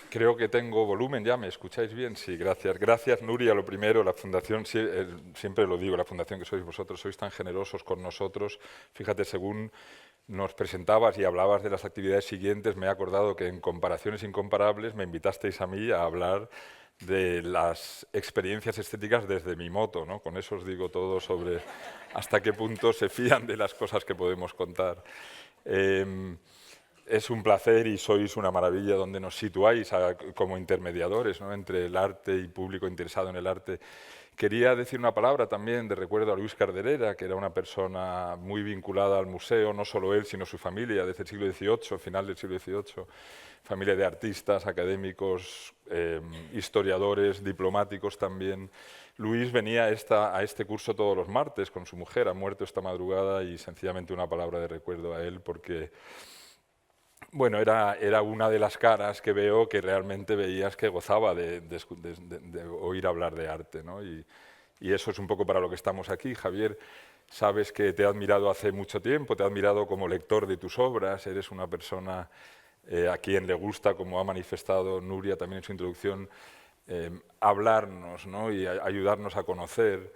Creo que tengo volumen ya, ¿me escucháis bien? Sí, gracias. Gracias, Nuria, lo primero, la Fundación, siempre lo digo, la Fundación que sois vosotros, sois tan generosos con nosotros. Fíjate, según nos presentabas y hablabas de las actividades siguientes, me he acordado que en Comparaciones Incomparables me invitasteis a mí a hablar de las experiencias estéticas desde mi moto, ¿no? Con eso os digo todo sobre hasta qué punto se fían de las cosas que podemos contar. Em, es un placer y sois una maravilla donde nos situáis como intermediadores, ¿no?, entre el arte y público interesado en el arte. Quería decir una palabra también de recuerdo a Luis Carderera, que era una persona muy vinculada al museo, no solo él, sino su familia, desde el siglo XVIII, final del siglo XVIII, familia de artistas, académicos, historiadores, diplomáticos también. Luis venía a este curso todos los martes con su mujer, ha muerto esta madrugada, y sencillamente una palabra de recuerdo a él, porque bueno, era una de las caras que veo que realmente veías que gozaba de oír hablar de arte, ¿no? Y eso es un poco para lo que estamos aquí. Javier, sabes que te he admirado hace mucho tiempo, te he admirado como lector de tus obras, eres una persona a quien le gusta, como ha manifestado Nuria también en su introducción, hablarnos, ¿no?, y ayudarnos a conocer.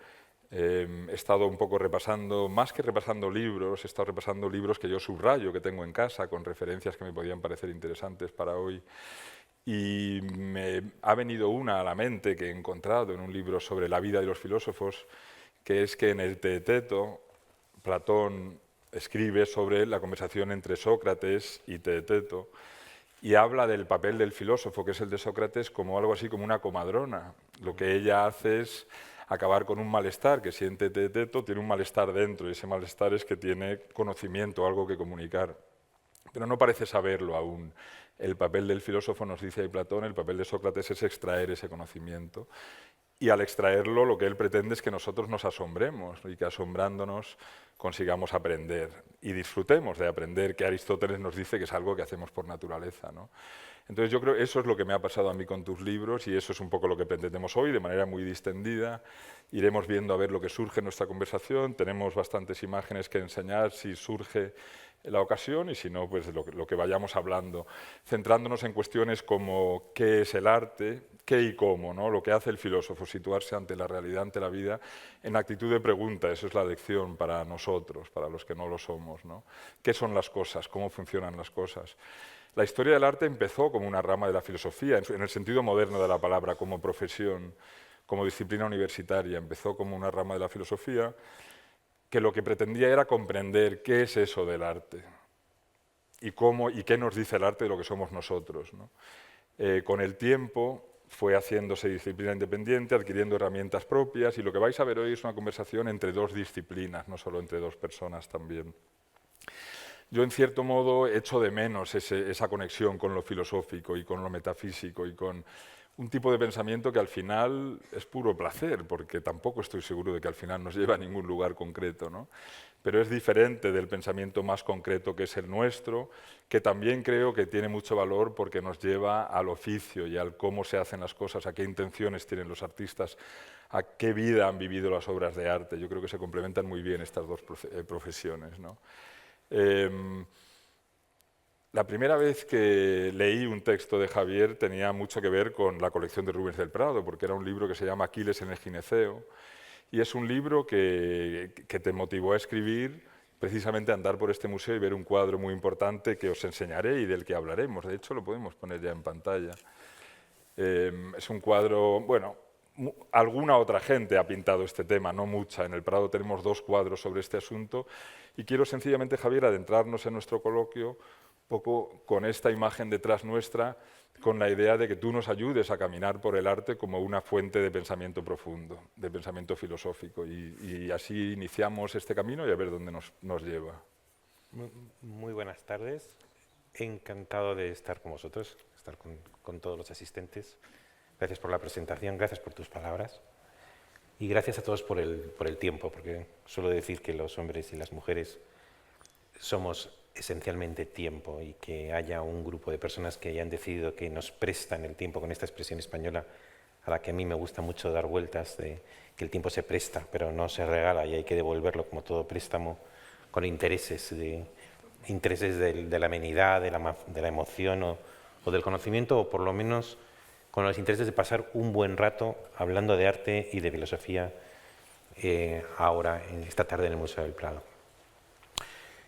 He estado un poco repasando, más que repasando libros, he estado repasando libros que yo subrayo, que tengo en casa, con referencias que me podían parecer interesantes para hoy. Y me ha venido una a la mente que he encontrado en un libro sobre la vida de los filósofos, que es que en el Teeteto, Platón escribe sobre la conversación entre Sócrates y Teeteto, y habla del papel del filósofo, que es el de Sócrates, como algo así como una comadrona. Lo que ella hace es acabar con un malestar que siente Teeteto, tiene un malestar dentro, y ese malestar es que tiene conocimiento, algo que comunicar, pero no parece saberlo aún. El papel del filósofo, nos dice ahí Platón, el papel de Sócrates es extraer ese conocimiento, y al extraerlo lo que él pretende es que nosotros nos asombremos y que asombrándonos consigamos aprender y disfrutemos de aprender, que Aristóteles nos dice que es algo que hacemos por naturaleza, ¿no? Entonces yo creo que eso es lo que me ha pasado a mí con tus libros, y eso es un poco lo que pretendemos hoy de manera muy distendida. Iremos viendo a ver lo que surge en nuestra conversación, tenemos bastantes imágenes que enseñar si surge la ocasión, y si no, pues lo que vayamos hablando, centrándonos en cuestiones como qué es el arte, qué y cómo, ¿no?, lo que hace el filósofo, situarse ante la realidad, ante la vida, en actitud de pregunta. Eso es la lección para nosotros, para los que no lo somos, ¿no? ¿Qué son las cosas? ¿Cómo funcionan las cosas? La historia del arte empezó como una rama de la filosofía, en el sentido moderno de la palabra, como profesión, como disciplina universitaria. Empezó como una rama de la filosofía que lo que pretendía era comprender qué es eso del arte y cómo y qué nos dice el arte de lo que somos nosotros, ¿no? Con el tiempo fue haciéndose disciplina independiente, adquiriendo herramientas propias, y lo que vais a ver hoy es una conversación entre dos disciplinas, no solo entre dos personas también. Yo, en cierto modo, echo de menos esa conexión con lo filosófico y con lo metafísico y con un tipo de pensamiento que al final es puro placer, porque tampoco estoy seguro de que al final nos lleve a ningún lugar concreto, ¿no? Pero es diferente del pensamiento más concreto que es el nuestro, que también creo que tiene mucho valor porque nos lleva al oficio y al cómo se hacen las cosas, a qué intenciones tienen los artistas, a qué vida han vivido las obras de arte. Yo creo que se complementan muy bien estas dos profesiones, ¿no? La primera vez que leí un texto de Javier tenía mucho que ver con la colección de Rubens del Prado, porque era un libro que se llama Aquiles en el gineceo, y es un libro que te motivó a escribir, precisamente a andar por este museo y ver un cuadro muy importante que os enseñaré y del que hablaremos. De hecho, lo podemos poner ya en pantalla. Es un cuadro, bueno, alguna otra gente ha pintado este tema, no mucha. En el Prado tenemos dos cuadros sobre este asunto, y quiero sencillamente, Javier, adentrarnos en nuestro coloquio un poco con esta imagen detrás nuestra, con la idea de que tú nos ayudes a caminar por el arte como una fuente de pensamiento profundo, de pensamiento filosófico, y así iniciamos este camino y a ver dónde nos lleva. Muy buenas tardes, encantado de estar con vosotros, estar con todos los asistentes. Gracias por la presentación, gracias por tus palabras y gracias a todos por el tiempo, porque suelo decir que los hombres y las mujeres somos esencialmente tiempo, y que haya un grupo de personas que hayan decidido que nos prestan el tiempo, con esta expresión española a la que a mí me gusta mucho dar vueltas, de que el tiempo se presta pero no se regala y hay que devolverlo como todo préstamo, con intereses de la amenidad, de la emoción o del conocimiento, o por lo menos con los intereses de pasar un buen rato hablando de arte y de filosofía ahora, esta tarde en el Museo del Prado.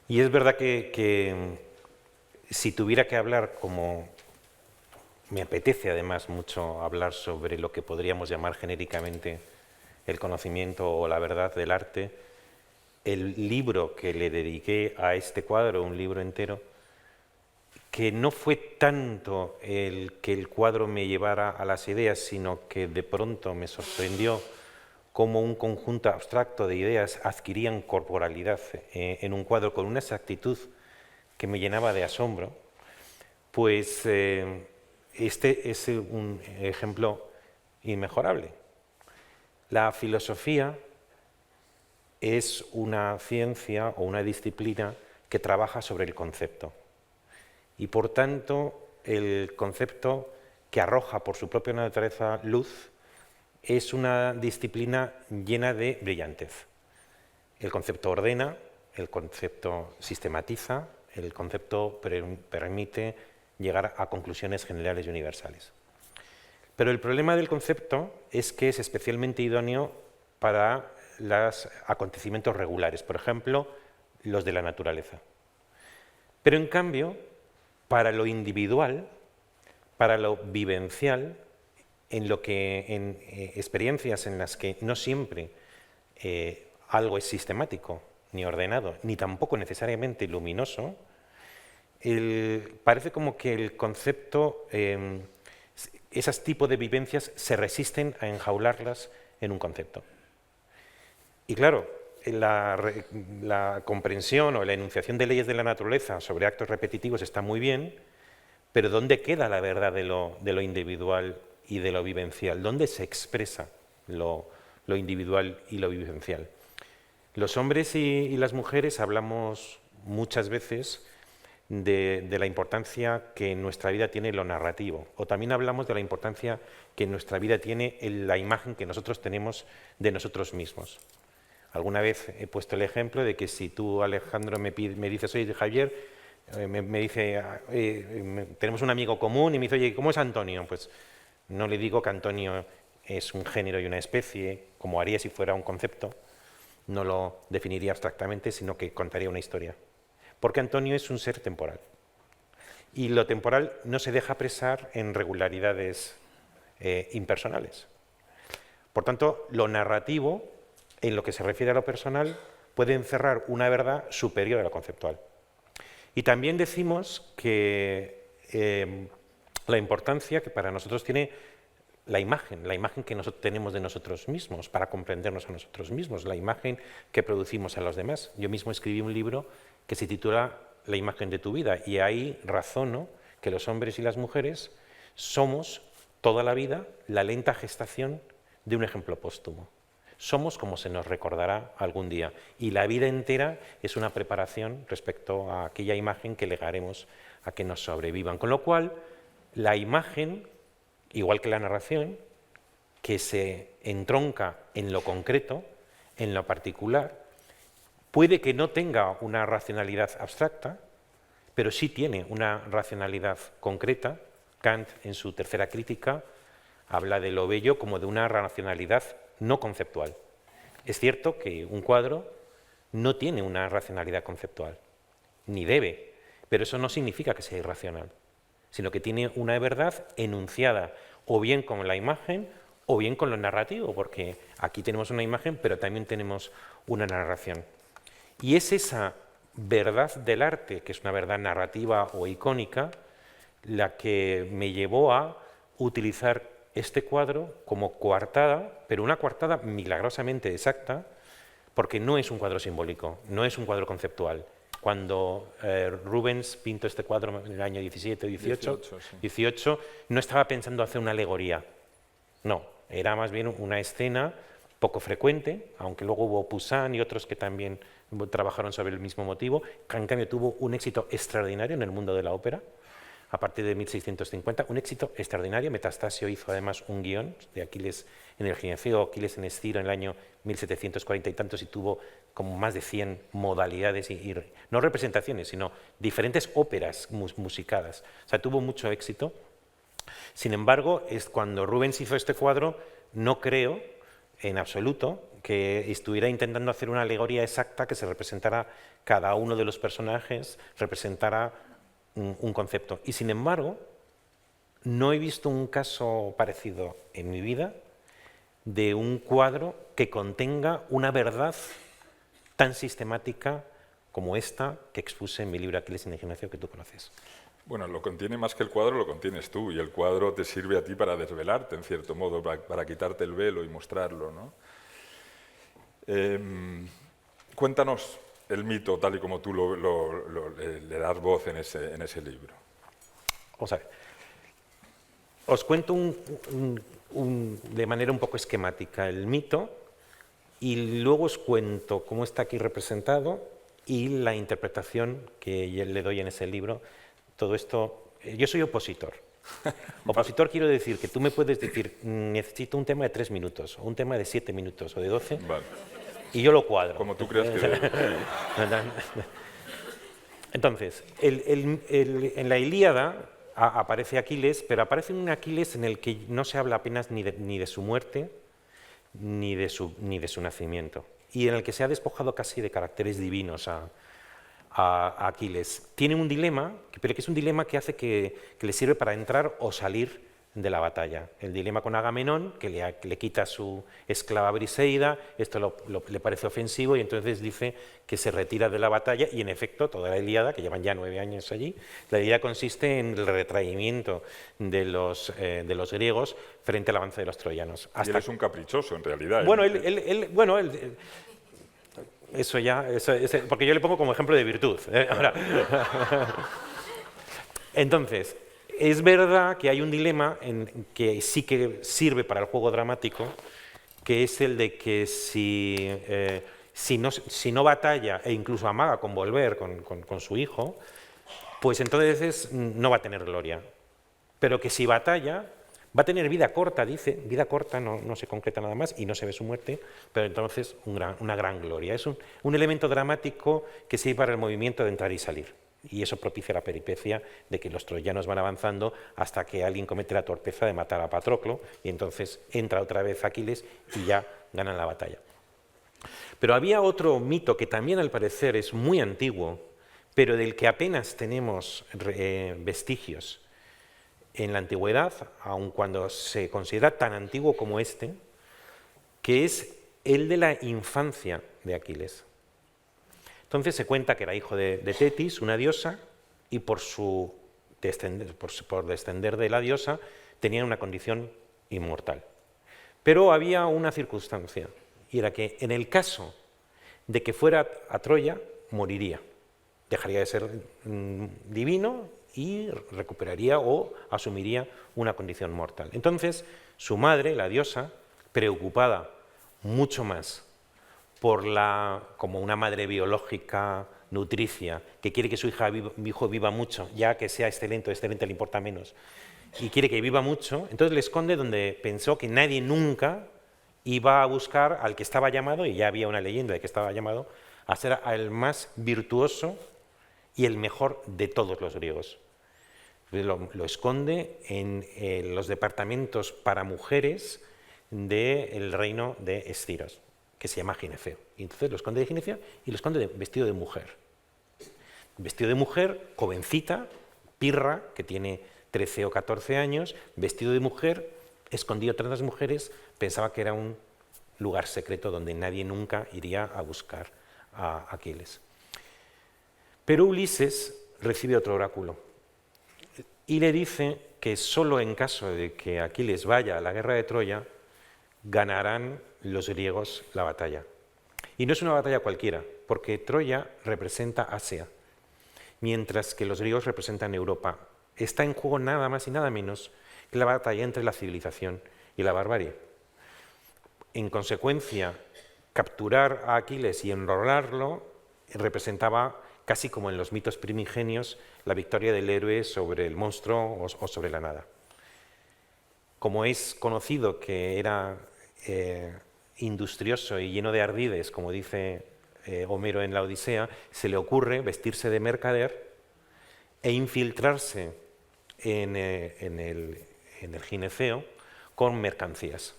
Y es verdad que si tuviera que hablar, como me apetece además mucho hablar sobre lo que podríamos llamar genéricamente el conocimiento o la verdad del arte, el libro que le dediqué a este cuadro, un libro entero, que no fue tanto el que el cuadro me llevara a las ideas, sino que de pronto me sorprendió cómo un conjunto abstracto de ideas adquirían corporalidad en un cuadro con una exactitud que me llenaba de asombro, pues este es un ejemplo inmejorable. La filosofía es una ciencia o una disciplina que trabaja sobre el concepto. Y por tanto, el concepto que arroja por su propia naturaleza luz es una disciplina llena de brillantez. El concepto ordena, el concepto sistematiza, el concepto permite llegar a conclusiones generales y universales. Pero el problema del concepto es que es especialmente idóneo para los acontecimientos regulares, por ejemplo, los de la naturaleza. Pero en cambio, para lo individual, para lo vivencial, en experiencias en las que no siempre algo es sistemático, ni ordenado, ni tampoco necesariamente luminoso, parece como que el concepto, esos tipos de vivencias se resisten a enjaularlas en un concepto. Y claro, la comprensión o la enunciación de leyes de la naturaleza sobre actos repetitivos está muy bien, pero ¿dónde queda la verdad de lo individual y de lo vivencial? ¿Dónde se expresa lo individual y lo vivencial? Los hombres y las mujeres hablamos muchas veces de la importancia que en nuestra vida tiene lo narrativo, o también hablamos de la importancia que en nuestra vida tiene la imagen que nosotros tenemos de nosotros mismos. Alguna vez he puesto el ejemplo de que si tú, Alejandro, me dices, oye, Javier, me dice, tenemos un amigo común y me dice, oye, ¿cómo es Antonio? Pues no le digo que Antonio es un género y una especie, como haría si fuera un concepto, no lo definiría abstractamente, sino que contaría una historia. Porque Antonio es un ser temporal. Y lo temporal no se deja apresar en regularidades impersonales. Por tanto, lo narrativo, en lo que se refiere a lo personal, puede encerrar una verdad superior a lo conceptual. Y también decimos que la importancia que para nosotros tiene la imagen que nosotros tenemos de nosotros mismos, para comprendernos a nosotros mismos, la imagen que producimos a los demás. Yo mismo escribí un libro que se titula La imagen de tu vida, y ahí razono que los hombres y las mujeres somos toda la vida la lenta gestación de un ejemplo póstumo. Somos como se nos recordará algún día, y la vida entera es una preparación respecto a aquella imagen que legaremos a que nos sobrevivan. Con lo cual, la imagen, igual que la narración, que se entronca en lo concreto, en lo particular, puede que no tenga una racionalidad abstracta, pero sí tiene una racionalidad concreta. Kant, en su tercera crítica, habla de lo bello como de una racionalidad no conceptual. Es cierto que un cuadro no tiene una racionalidad conceptual, ni debe, pero eso no significa que sea irracional, sino que tiene una verdad enunciada, o bien con la imagen, o bien con lo narrativo, porque aquí tenemos una imagen, pero también tenemos una narración. Y es esa verdad del arte, que es una verdad narrativa o icónica, la que me llevó a utilizar este cuadro como coartada, pero una coartada milagrosamente exacta, porque no es un cuadro simbólico, no es un cuadro conceptual. Cuando Rubens pintó este cuadro en el año 17 o 18, no estaba pensando hacer una alegoría, no, era más bien una escena poco frecuente, aunque luego hubo Poussin y otros que también trabajaron sobre el mismo motivo, que en cambio tuvo un éxito extraordinario en el mundo de la ópera. a partir de 1650, un éxito extraordinario. Metastasio hizo además un guión de Aquiles en el gineceo, Aquiles en Esciro en el año 1740 y tantos, y tuvo como más de 100 modalidades, y no representaciones, sino diferentes óperas musicadas. O sea, tuvo mucho éxito. Sin embargo, es cuando Rubens hizo este cuadro, no creo en absoluto que estuviera intentando hacer una alegoría exacta que se representara cada uno de los personajes, representara un concepto. Y sin embargo, no he visto un caso parecido en mi vida de un cuadro que contenga una verdad tan sistemática como esta que expuse en mi libro Aquiles en el gineceo, que tú conoces. Bueno, lo contiene más que el cuadro, lo contienes tú, y el cuadro te sirve a ti para desvelarte, en cierto modo, para quitarte el velo y mostrarlo, ¿no? Cuéntanos el mito tal y como tú le das voz en ese libro. Vamos a ver. Os cuento de manera un poco esquemática el mito y luego os cuento cómo está aquí representado y la interpretación que le doy en ese libro. Todo esto, yo soy opositor. Opositor quiero decir que tú me puedes decir, necesito un tema de 3 minutos, o un tema de 7 minutos, o de 12, Vale. Y yo lo cuadro. Como tú creas que debe. Entonces, en la Ilíada aparece Aquiles, pero aparece un Aquiles en el que no se habla apenas ni de su muerte, ni de su nacimiento, y en el que se ha despojado casi de caracteres divinos a Aquiles. Tiene un dilema, pero que es un dilema que hace que le sirve para entrar o salir de la batalla. El dilema con Agamenón, que le quita su esclava Briseida, esto le parece ofensivo y entonces dice que se retira de la batalla, y en efecto toda la Ilíada, que llevan ya 9 años allí, la Ilíada consiste en el retraimiento de los griegos frente al avance de los troyanos. Y él es un caprichoso, en realidad. Bueno, eso ya, porque yo le pongo como ejemplo de virtud. Ahora. Entonces, es verdad que hay un dilema que sí que sirve para el juego dramático, que es el de que si no batalla e incluso amaga con volver con su hijo, pues entonces no va a tener gloria. Pero que si batalla, va a tener vida corta, dice, vida corta, no se concreta nada más y no se ve su muerte, pero entonces una gran gloria. Es un elemento dramático que sirve para el movimiento de entrar y salir. Y eso propicia la peripecia de que los troyanos van avanzando hasta que alguien comete la torpeza de matar a Patroclo, y entonces entra otra vez Aquiles y ya ganan la batalla. Pero había otro mito que también al parecer es muy antiguo, pero del que apenas tenemos vestigios en la antigüedad, aun cuando se considera tan antiguo como este, que es el de la infancia de Aquiles. Entonces se cuenta que era hijo de Tetis, una diosa, y por descender de la diosa tenía una condición inmortal. Pero había una circunstancia, y era que en el caso de que fuera a Troya, moriría. Dejaría de ser divino y recuperaría o asumiría una condición mortal. Entonces su madre, la diosa, preocupada mucho más como una madre biológica nutricia, que quiere que su hijo viva mucho, ya que sea excelente le importa menos, y quiere que viva mucho, entonces le esconde donde pensó que nadie nunca iba a buscar al que estaba llamado, y ya había una leyenda de que estaba llamado, a ser el más virtuoso y el mejor de todos los griegos. Lo esconde en los departamentos para mujeres del reino de Esciros, que se llama gineceo. Y entonces lo esconde de gineceo y lo esconde vestido de mujer. Vestido de mujer, jovencita, pirra, que tiene 13 o 14 años, vestido de mujer, escondido entre las mujeres, pensaba que era un lugar secreto donde nadie nunca iría a buscar a Aquiles. Pero Ulises recibe otro oráculo y le dice que solo en caso de que Aquiles vaya a la guerra de Troya, ganarán los griegos la batalla. Y no es una batalla cualquiera, porque Troya representa Asia, mientras que los griegos representan Europa. Está en juego nada más y nada menos que la batalla entre la civilización y la barbarie. En consecuencia, capturar a Aquiles y enrolarlo representaba casi como en los mitos primigenios, la victoria del héroe sobre el monstruo o sobre la nada. Como es conocido que era industrioso y lleno de ardides, como dice Homero en la Odisea, se le ocurre vestirse de mercader e infiltrarse en el gineceo con mercancías.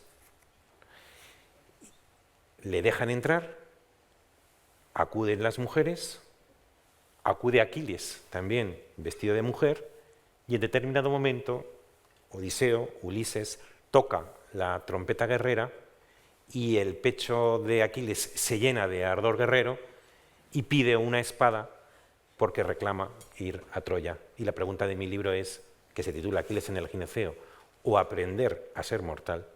Le dejan entrar, acuden las mujeres, acude Aquiles también vestido de mujer, y en determinado momento Odiseo, Ulises, toca la trompeta guerrera y el pecho de Aquiles se llena de ardor guerrero y pide una espada porque reclama ir a Troya. Y la pregunta de mi libro es, que se titula Aquiles en el gineceo, o aprender a ser mortal,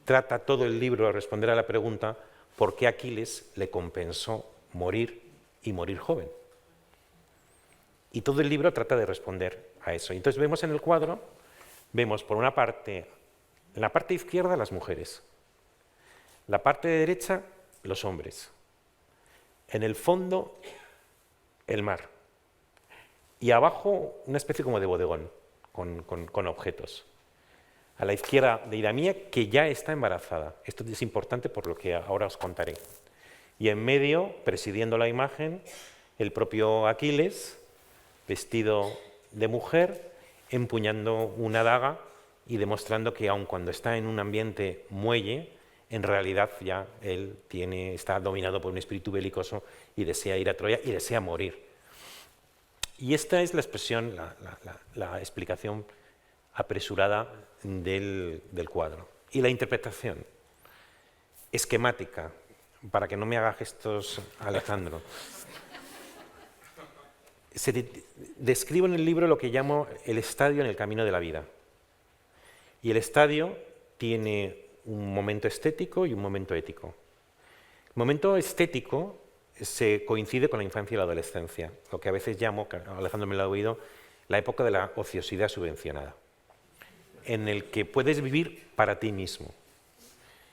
trata todo el libro a responder a la pregunta por qué Aquiles le compensó morir y morir joven. Y todo el libro trata de responder a eso. Entonces vemos en el cuadro, vemos por una parte, en la parte izquierda las mujeres, la parte derecha los hombres, en el fondo el mar y abajo una especie como de bodegón con objetos. A la izquierda de Iramía, que ya está embarazada. Esto es importante por lo que ahora os contaré. Y en medio, presidiendo la imagen, el propio Aquiles, vestido de mujer, empuñando una daga y demostrando que aun cuando está en un ambiente muelle, en realidad ya él está dominado por un espíritu belicoso y desea ir a Troya y desea morir. Y esta es la expresión, la explicación apresurada del cuadro. Y la interpretación esquemática, para que no me haga gestos Alejandro. Describo en el libro lo que llamo el estadio en el camino de la vida. Y el estadio tiene un momento estético y un momento ético. El momento estético se coincide con la infancia y la adolescencia, lo que a veces llamo, Alejandro me lo ha oído, la época de la ociosidad subvencionada, en el que puedes vivir para ti mismo.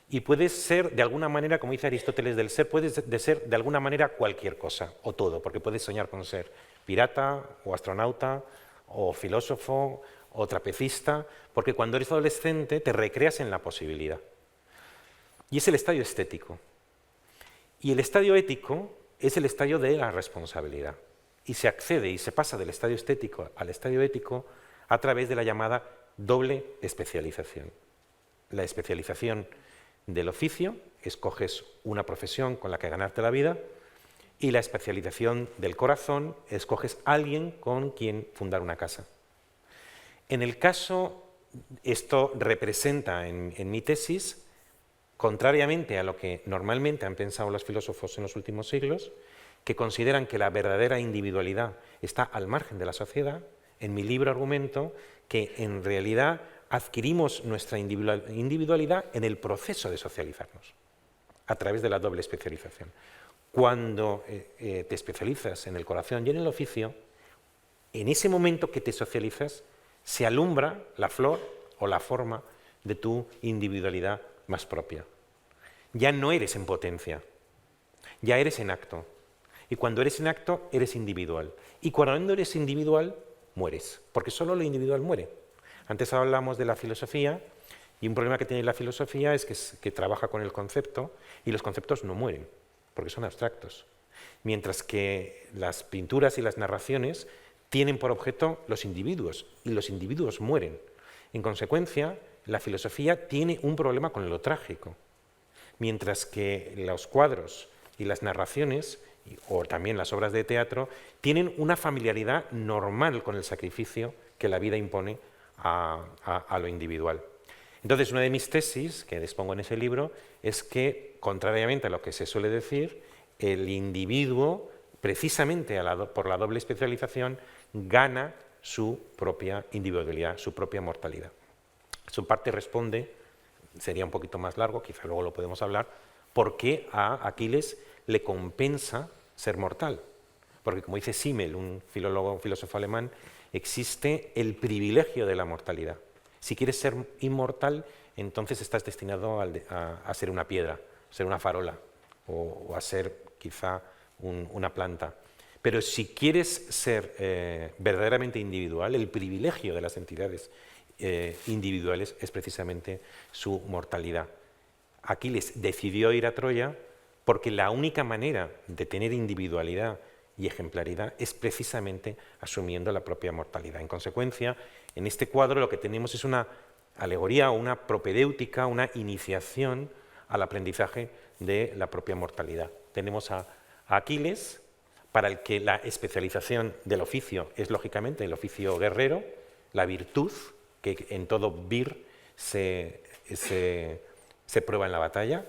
Y puedes ser, de alguna manera, como dice Aristóteles del ser, puedes ser de alguna manera cualquier cosa, o todo, porque puedes soñar con ser pirata, o astronauta, o filósofo, o trapecista, porque cuando eres adolescente te recreas en la posibilidad. Y es el estadio estético. Y el estadio ético es el estadio de la responsabilidad. Y se accede y se pasa del estadio estético al estadio ético a través de la llamada doble especialización. La especialización del oficio, escoges una profesión con la que ganarte la vida, y la especialización del corazón, escoges a alguien con quien fundar una casa. En el caso, esto representa en mi tesis, contrariamente a lo que normalmente han pensado los filósofos en los últimos siglos, que consideran que la verdadera individualidad está al margen de la sociedad, en mi libro argumento que en realidad adquirimos nuestra individualidad en el proceso de socializarnos, a través de la doble especialización. Cuando te especializas en el corazón y en el oficio, en ese momento que te socializas, se alumbra la flor o la forma de tu individualidad más propia. Ya no eres en potencia, ya eres en acto. Y cuando eres en acto, eres individual. Y cuando eres individual, mueres, porque solo lo individual muere. Antes hablamos de la filosofía, y un problema que tiene la filosofía es que trabaja con el concepto, y los conceptos no mueren, porque son abstractos. Mientras que las pinturas y las narraciones tienen por objeto los individuos, y los individuos mueren. En consecuencia, la filosofía tiene un problema con lo trágico, mientras que los cuadros y las narraciones, o también las obras de teatro, tienen una familiaridad normal con el sacrificio que la vida impone a lo individual. Entonces, una de mis tesis, que expongo en ese libro, es que, contrariamente a lo que se suele decir, el individuo, precisamente por la doble especialización, gana su propia individualidad, su propia mortalidad. Su parte responde, sería un poquito más largo, quizá luego lo podemos hablar, por qué a Aquiles le compensa ser mortal. Porque como dice Simmel, un filósofo alemán, existe el privilegio de la mortalidad. Si quieres ser inmortal, entonces estás destinado a ser una piedra, a ser una farola o a ser quizá una planta. Pero si quieres ser verdaderamente individual, el privilegio de las entidades individuales es precisamente su mortalidad. Aquiles decidió ir a Troya porque la única manera de tener individualidad y ejemplaridad es precisamente asumiendo la propia mortalidad. En consecuencia, en este cuadro lo que tenemos es una alegoría o una propedéutica, una iniciación al aprendizaje de la propia mortalidad. Tenemos a Aquiles, para el que la especialización del oficio es lógicamente el oficio guerrero, la virtud, que en todo vir se prueba en la batalla,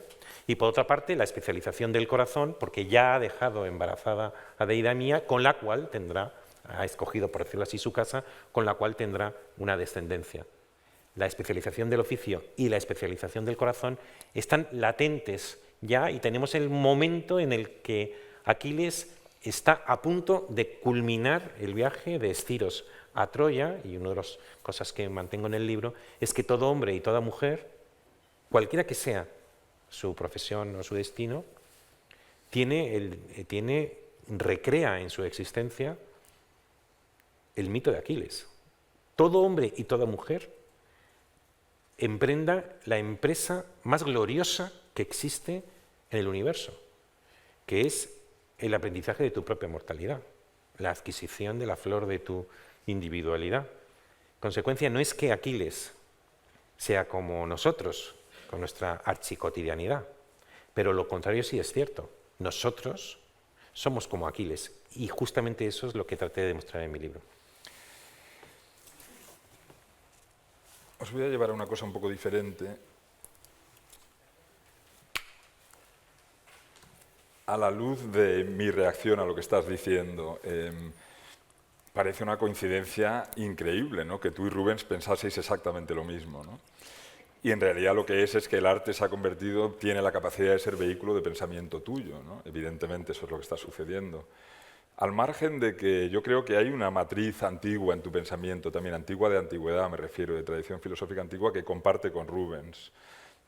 y por otra parte la especialización del corazón, porque ya ha dejado embarazada a Deidamía, con la cual tendrá, ha escogido por decirlo así su casa, con la cual tendrá una descendencia. La especialización del oficio y la especialización del corazón están latentes ya, y tenemos el momento en el que Aquiles está a punto de culminar el viaje de Esciros a Troya, y una de las cosas que mantengo en el libro es que todo hombre y toda mujer, cualquiera que sea su profesión o su destino, recrea en su existencia el mito de Aquiles. Todo hombre y toda mujer emprenda la empresa más gloriosa que existe en el universo, que es el aprendizaje de tu propia mortalidad, la adquisición de la flor de tu individualidad. Consecuencia, no es que Aquiles sea como nosotros, con nuestra archicotidianidad, pero lo contrario sí es cierto. Nosotros somos como Aquiles, y justamente eso es lo que traté de demostrar en mi libro. Os voy a llevar a una cosa un poco diferente. A la luz de mi reacción a lo que estás diciendo, parece una coincidencia increíble, ¿no?, que tú y Rubens pensaseis exactamente lo mismo, ¿no? Y en realidad lo que es que el arte se ha convertido, tiene la capacidad de ser vehículo de pensamiento tuyo, ¿no? Evidentemente eso es lo que está sucediendo. Al margen de que yo creo que hay una matriz antigua en tu pensamiento, también antigua de antigüedad, me refiero, de tradición filosófica antigua, que comparte con Rubens,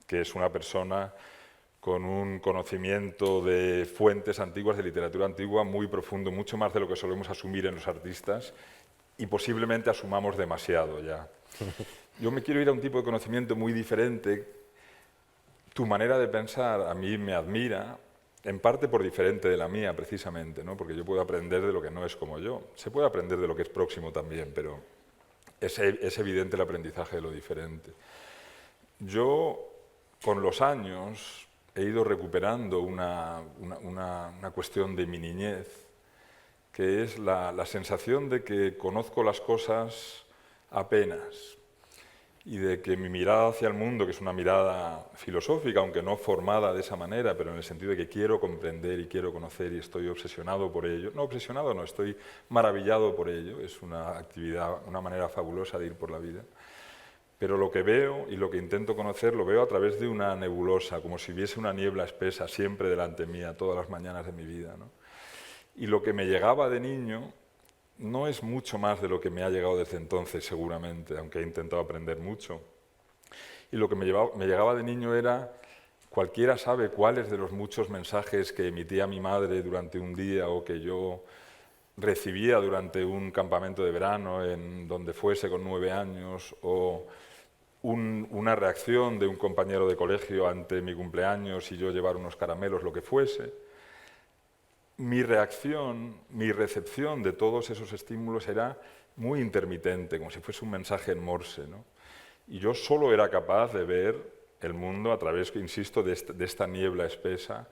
que es una persona con un conocimiento de fuentes antiguas, de literatura antigua, muy profundo, mucho más de lo que solemos asumir en los artistas, y posiblemente asumamos demasiado ya. Yo me quiero ir a un tipo de conocimiento muy diferente. Tu manera de pensar a mí me admira, en parte por diferente de la mía, precisamente, ¿no?, porque yo puedo aprender de lo que no es como yo. Se puede aprender de lo que es próximo también, pero es evidente el aprendizaje de lo diferente. Yo, con los años, he ido recuperando una cuestión de mi niñez, que es la sensación de que conozco las cosas apenas, y de que mi mirada hacia el mundo, que es una mirada filosófica, aunque no formada de esa manera, pero en el sentido de que quiero comprender y quiero conocer y estoy obsesionado por ello, no obsesionado, no, estoy maravillado por ello, es una actividad, una manera fabulosa de ir por la vida. Pero lo que veo y lo que intento conocer lo veo a través de una nebulosa, como si hubiese una niebla espesa siempre delante mía, todas las mañanas de mi vida, ¿no? Y lo que me llegaba de niño no es mucho más de lo que me ha llegado desde entonces, seguramente, aunque he intentado aprender mucho. Y lo que me llegaba de niño era, cualquiera sabe cuáles de los muchos mensajes que emitía mi madre durante un día o que yo recibía durante un campamento de verano, en donde fuese con 9 años, o una reacción de un compañero de colegio ante mi cumpleaños y yo llevar unos caramelos, lo que fuese. Mi reacción, mi recepción de todos esos estímulos era muy intermitente, como si fuese un mensaje en Morse, ¿no? Y yo solo era capaz de ver el mundo a través, insisto, de esta niebla espesa,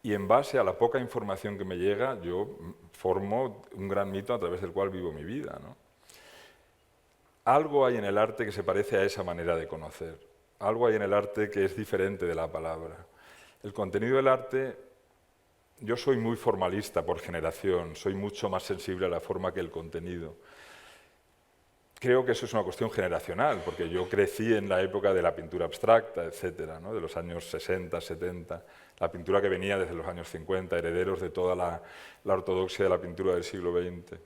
y en base a la poca información que me llega, yo formo un gran mito a través del cual vivo mi vida, ¿no? Algo hay en el arte que se parece a esa manera de conocer, algo hay en el arte que es diferente de la palabra. El contenido del arte, yo soy muy formalista por generación, soy mucho más sensible a la forma que el contenido. Creo que eso es una cuestión generacional, porque yo crecí en la época de la pintura abstracta, etcétera, ¿no?, de los años 60, 70, la pintura que venía desde los años 50, herederos de toda la ortodoxia de la pintura del siglo XX.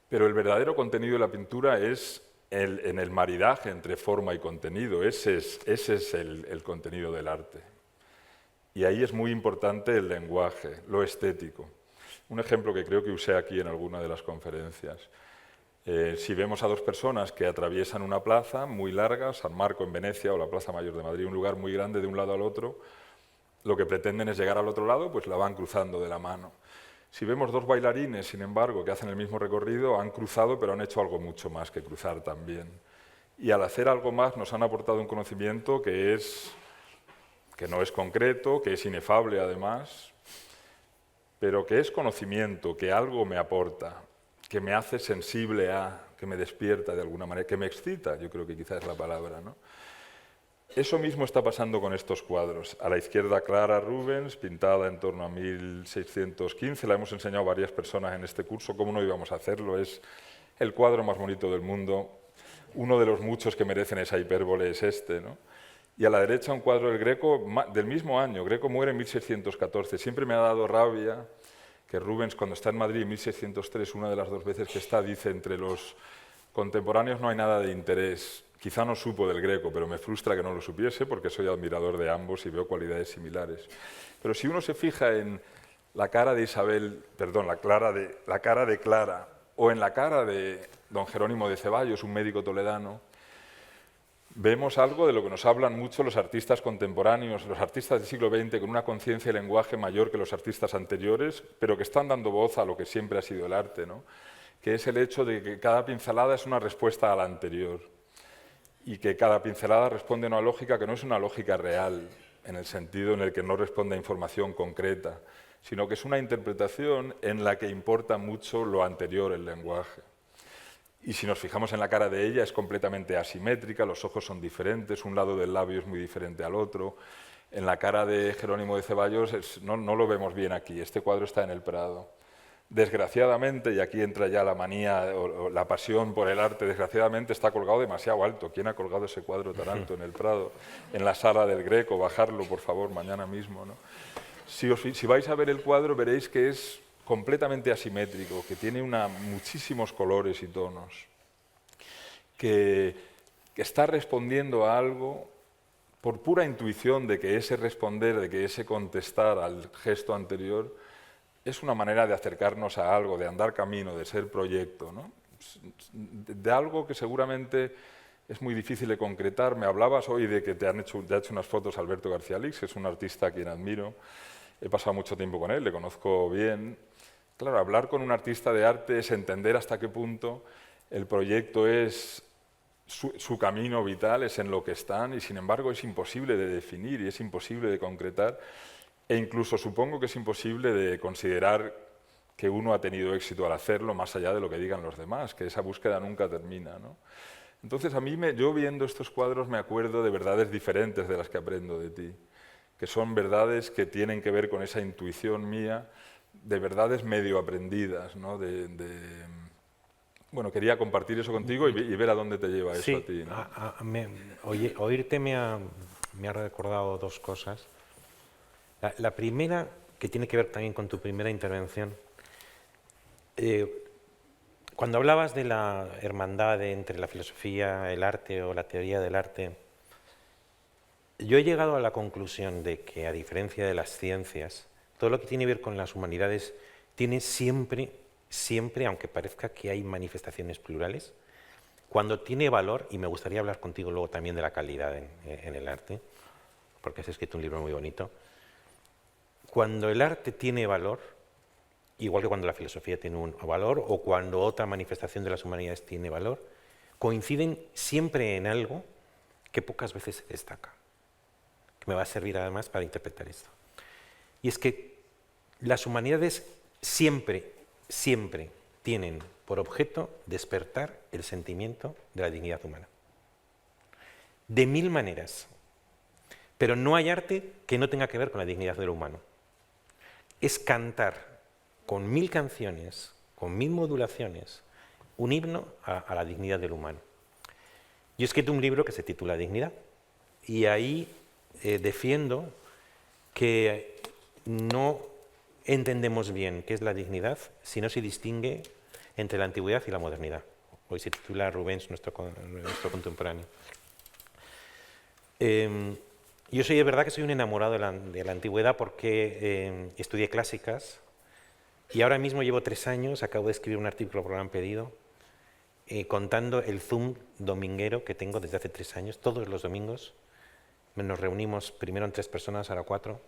Pero el verdadero contenido de la pintura es en el maridaje entre forma y contenido, ese es el contenido del arte. Y ahí es muy importante el lenguaje, lo estético. Un ejemplo que creo que usé aquí en alguna de las conferencias. Si vemos a dos personas que atraviesan una plaza muy larga, San Marco en Venecia o la Plaza Mayor de Madrid, un lugar muy grande de un lado al otro, lo que pretenden es llegar al otro lado, pues la van cruzando de la mano. Si vemos dos bailarines, sin embargo, que hacen el mismo recorrido, han cruzado, pero han hecho algo mucho más que cruzar también. Y al hacer algo más nos han aportado un conocimiento que no es concreto, que es inefable además, pero que es conocimiento, que algo me aporta, que me hace sensible a, que me despierta de alguna manera, que me excita, yo creo que quizás es la palabra, ¿no? Eso mismo está pasando con estos cuadros. A la izquierda Clara Rubens, pintada en torno a 1615, la hemos enseñado a varias personas en este curso, ¿cómo no íbamos a hacerlo? Es el cuadro más bonito del mundo, uno de los muchos que merecen esa hipérbole es este, ¿no? Y a la derecha un cuadro del Greco del mismo año, Greco muere en 1614. Siempre me ha dado rabia que Rubens, cuando está en Madrid en 1603, una de las dos veces que está, dice, entre los contemporáneos no hay nada de interés. Quizá no supo del Greco, pero me frustra que no lo supiese porque soy admirador de ambos y veo cualidades similares. Pero si uno se fija en la cara de Isabel, perdón, la cara de Clara, o en la cara de don Jerónimo de Ceballos, un médico toledano, vemos algo de lo que nos hablan mucho los artistas contemporáneos, los artistas del siglo XX con una conciencia y lenguaje mayor que los artistas anteriores, pero que están dando voz a lo que siempre ha sido el arte, ¿no? Que es el hecho de que cada pincelada es una respuesta a la anterior y que cada pincelada responde a una lógica que no es una lógica real, en el sentido en el que no responde a información concreta, sino que es una interpretación en la que importa mucho lo anterior, el lenguaje. Y si nos fijamos en la cara de ella, es completamente asimétrica, los ojos son diferentes, un lado del labio es muy diferente al otro. En la cara de Jerónimo de Ceballos no lo vemos bien aquí, este cuadro está en el Prado. Desgraciadamente, y aquí entra ya la manía o la pasión por el arte, desgraciadamente está colgado demasiado alto. ¿Quién ha colgado ese cuadro tan alto en el Prado? En la sala del Greco, bajarlo por favor mañana mismo, ¿no? Si vais a ver el cuadro veréis que es completamente asimétrico, que tiene muchísimos colores y tonos, que está respondiendo a algo por pura intuición de que ese responder, de que ese contestar al gesto anterior es una manera de acercarnos a algo, de andar camino, de ser proyecto, ¿no? De algo que seguramente es muy difícil de concretar. Me hablabas hoy de que te ha hecho unas fotos Alberto García Lix, que es un artista a quien admiro. He pasado mucho tiempo con él, le conozco bien. Claro, hablar con un artista de arte es entender hasta qué punto el proyecto es su camino vital, es en lo que están, y sin embargo es imposible de definir y es imposible de concretar. E incluso supongo que es imposible de considerar que uno ha tenido éxito al hacerlo, más allá de lo que digan los demás, que esa búsqueda nunca termina, ¿no? Entonces, yo viendo estos cuadros me acuerdo de verdades diferentes de las que aprendo de ti, que son verdades que tienen que ver con esa intuición mía, de verdades medio aprendidas, ¿no? Bueno, quería compartir eso contigo y ver a dónde te lleva eso a ti, ¿no? Oírte me ha recordado dos cosas. La primera, que tiene que ver también con tu primera intervención, cuando hablabas de la hermandad entre la filosofía, el arte o la teoría del arte, yo he llegado a la conclusión de que, a diferencia de las ciencias, todo lo que tiene que ver con las humanidades tiene siempre, aunque parezca que hay manifestaciones plurales, cuando tiene valor, y me gustaría hablar contigo luego también de la calidad en el arte, porque has escrito un libro muy bonito. Cuando el arte tiene valor, igual que cuando la filosofía tiene un valor o cuando otra manifestación de las humanidades tiene valor, coinciden siempre en algo que pocas veces se destaca, que me va a servir además para interpretar esto. Y es que las humanidades siempre tienen por objeto despertar el sentimiento de la dignidad humana. De mil maneras. Pero no hay arte que no tenga que ver con la dignidad de lo humano. Es cantar con 1000 canciones, con 1000 modulaciones, un himno a la dignidad del humano. Yo he escrito un libro que se titula Dignidad, y ahí defiendo que no entendemos bien qué es la dignidad si no se distingue entre la antigüedad y la modernidad. Hoy se titula Rubens, nuestro contemporáneo. Yo soy de verdad que soy un enamorado de la antigüedad porque estudié clásicas, Y ahora mismo llevo 3 años, acabo de escribir un artículo que me han pedido, contando el Zoom dominguero que tengo desde hace 3 años. Todos los domingos nos reunimos primero en 3 personas, ahora 4.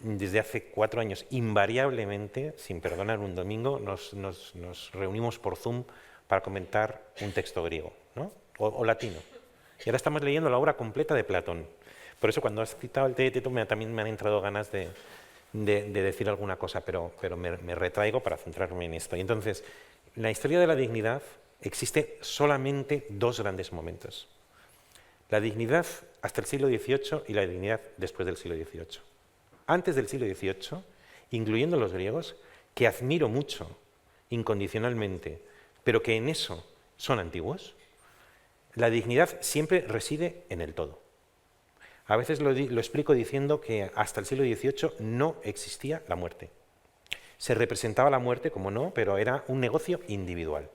Desde hace 4 años, invariablemente, sin perdonar un domingo, nos reunimos por Zoom para comentar un texto griego, ¿no? o latino. Y ahora estamos leyendo la obra completa de Platón. Por eso cuando has citado el Teeteto también me han entrado ganas de decir alguna cosa, pero me retraigo para centrarme en esto. Y entonces, en la historia de la dignidad existe solamente 2 grandes momentos. La dignidad hasta el siglo XVIII y la dignidad después del siglo XVIII. Antes del siglo XVIII, incluyendo los griegos, que admiro mucho, incondicionalmente, pero que en eso son antiguos, la dignidad siempre reside en el todo. A veces lo explico diciendo que hasta el siglo XVIII no existía la muerte. Se representaba la muerte, como no, pero era un negocio individual.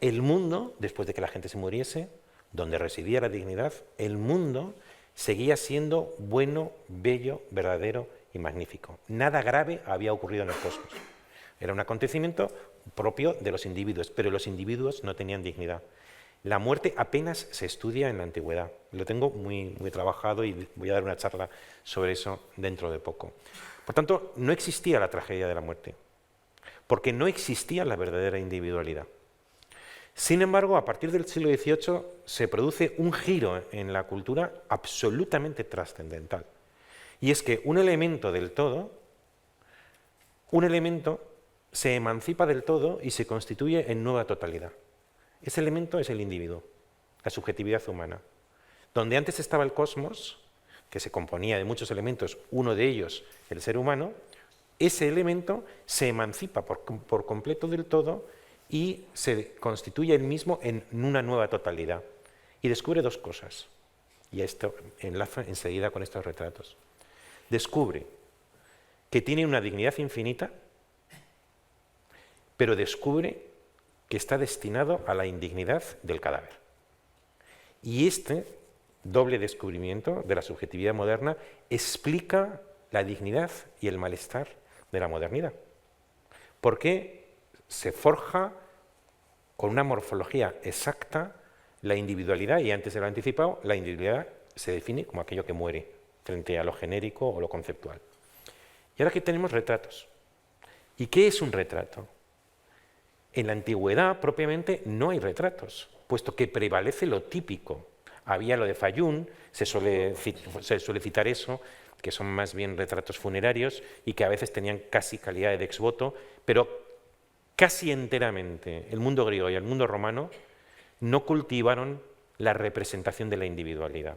El mundo, después de que la gente se muriese, donde residía la dignidad, el mundo seguía siendo bueno, bello, verdadero y magnífico. Nada grave había ocurrido en el cosmos. Era un acontecimiento propio de los individuos, pero los individuos no tenían dignidad. La muerte apenas se estudia en la antigüedad. Lo tengo muy trabajado y voy a dar una charla sobre eso dentro de poco. Por tanto, no existía la tragedia de la muerte, porque no existía la verdadera individualidad. Sin embargo, a partir del siglo XVIII se produce un giro en la cultura absolutamente trascendental. Y es que un elemento del todo, se emancipa del todo y se constituye en nueva totalidad. Ese elemento es el individuo, la subjetividad humana. Donde antes estaba el cosmos, que se componía de muchos elementos, uno de ellos el ser humano, ese elemento se emancipa por completo del todo y se constituye él mismo en una nueva totalidad. Y descubre 2 cosas, y esto enlaza enseguida con estos retratos. Descubre que tiene una dignidad infinita, pero descubre que está destinado a la indignidad del cadáver. Y este doble descubrimiento de la subjetividad moderna explica la dignidad y el malestar de la modernidad. Porque se forja con una morfología exacta la individualidad, y antes se lo he anticipado, la individualidad se define como aquello que muere frente a lo genérico o lo conceptual. Y ahora aquí tenemos retratos. ¿Y qué es un retrato? En la antigüedad, propiamente, no hay retratos, puesto que prevalece lo típico. Había lo de Fayún, se suele citar eso, que son más bien retratos funerarios y que a veces tenían casi calidad de ex voto, pero casi enteramente el mundo griego y el mundo romano no cultivaron la representación de la individualidad,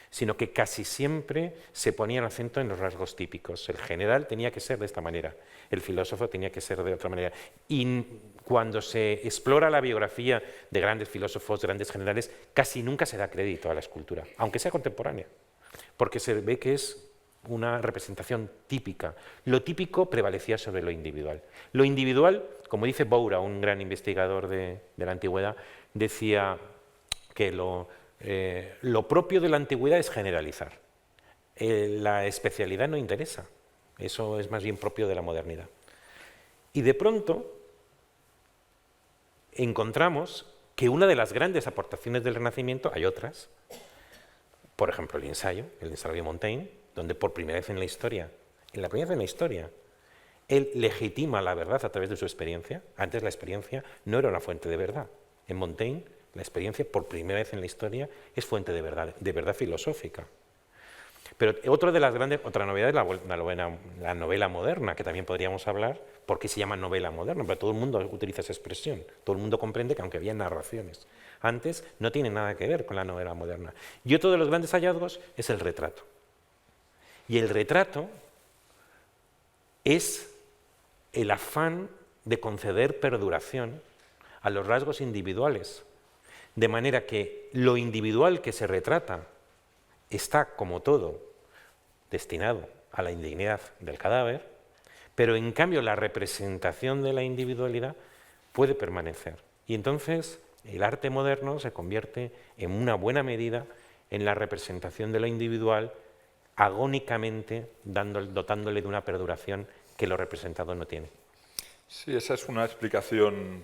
sino que casi siempre se ponía el acento en los rasgos típicos. El general tenía que ser de esta manera, el filósofo tenía que ser de otra manera. Y cuando se explora la biografía de grandes filósofos, grandes generales, casi nunca se da crédito a la escultura, aunque sea contemporánea, porque se ve que es una representación típica. Lo típico prevalecía sobre lo individual. Lo individual, como dice Boura, un gran investigador de la antigüedad, decía que lo propio de la antigüedad es generalizar. La especialidad no interesa, eso es más bien propio de la modernidad. Y de pronto encontramos que una de las grandes aportaciones del Renacimiento, hay otras, por ejemplo el ensayo de Montaigne, donde por primera vez en la historia, él legitima la verdad a través de su experiencia. Antes la experiencia no era una fuente de verdad. En Montaigne la experiencia, por primera vez en la historia, es fuente de verdad filosófica. Pero otra novedad es la novela moderna, que también podríamos hablar, porque se llama novela moderna, pero todo el mundo utiliza esa expresión, todo el mundo comprende que aunque había narraciones antes, no tiene nada que ver con la novela moderna. Y otro de los grandes hallazgos es el retrato. Y el retrato es el afán de conceder perduración a los rasgos individuales, de manera que lo individual que se retrata está, como todo, destinado a la indignidad del cadáver, pero en cambio la representación de la individualidad puede permanecer. Y entonces el arte moderno se convierte en una buena medida en la representación de lo individual, agónicamente dotándole de una perduración que lo representado no tiene. Sí, esa es una explicación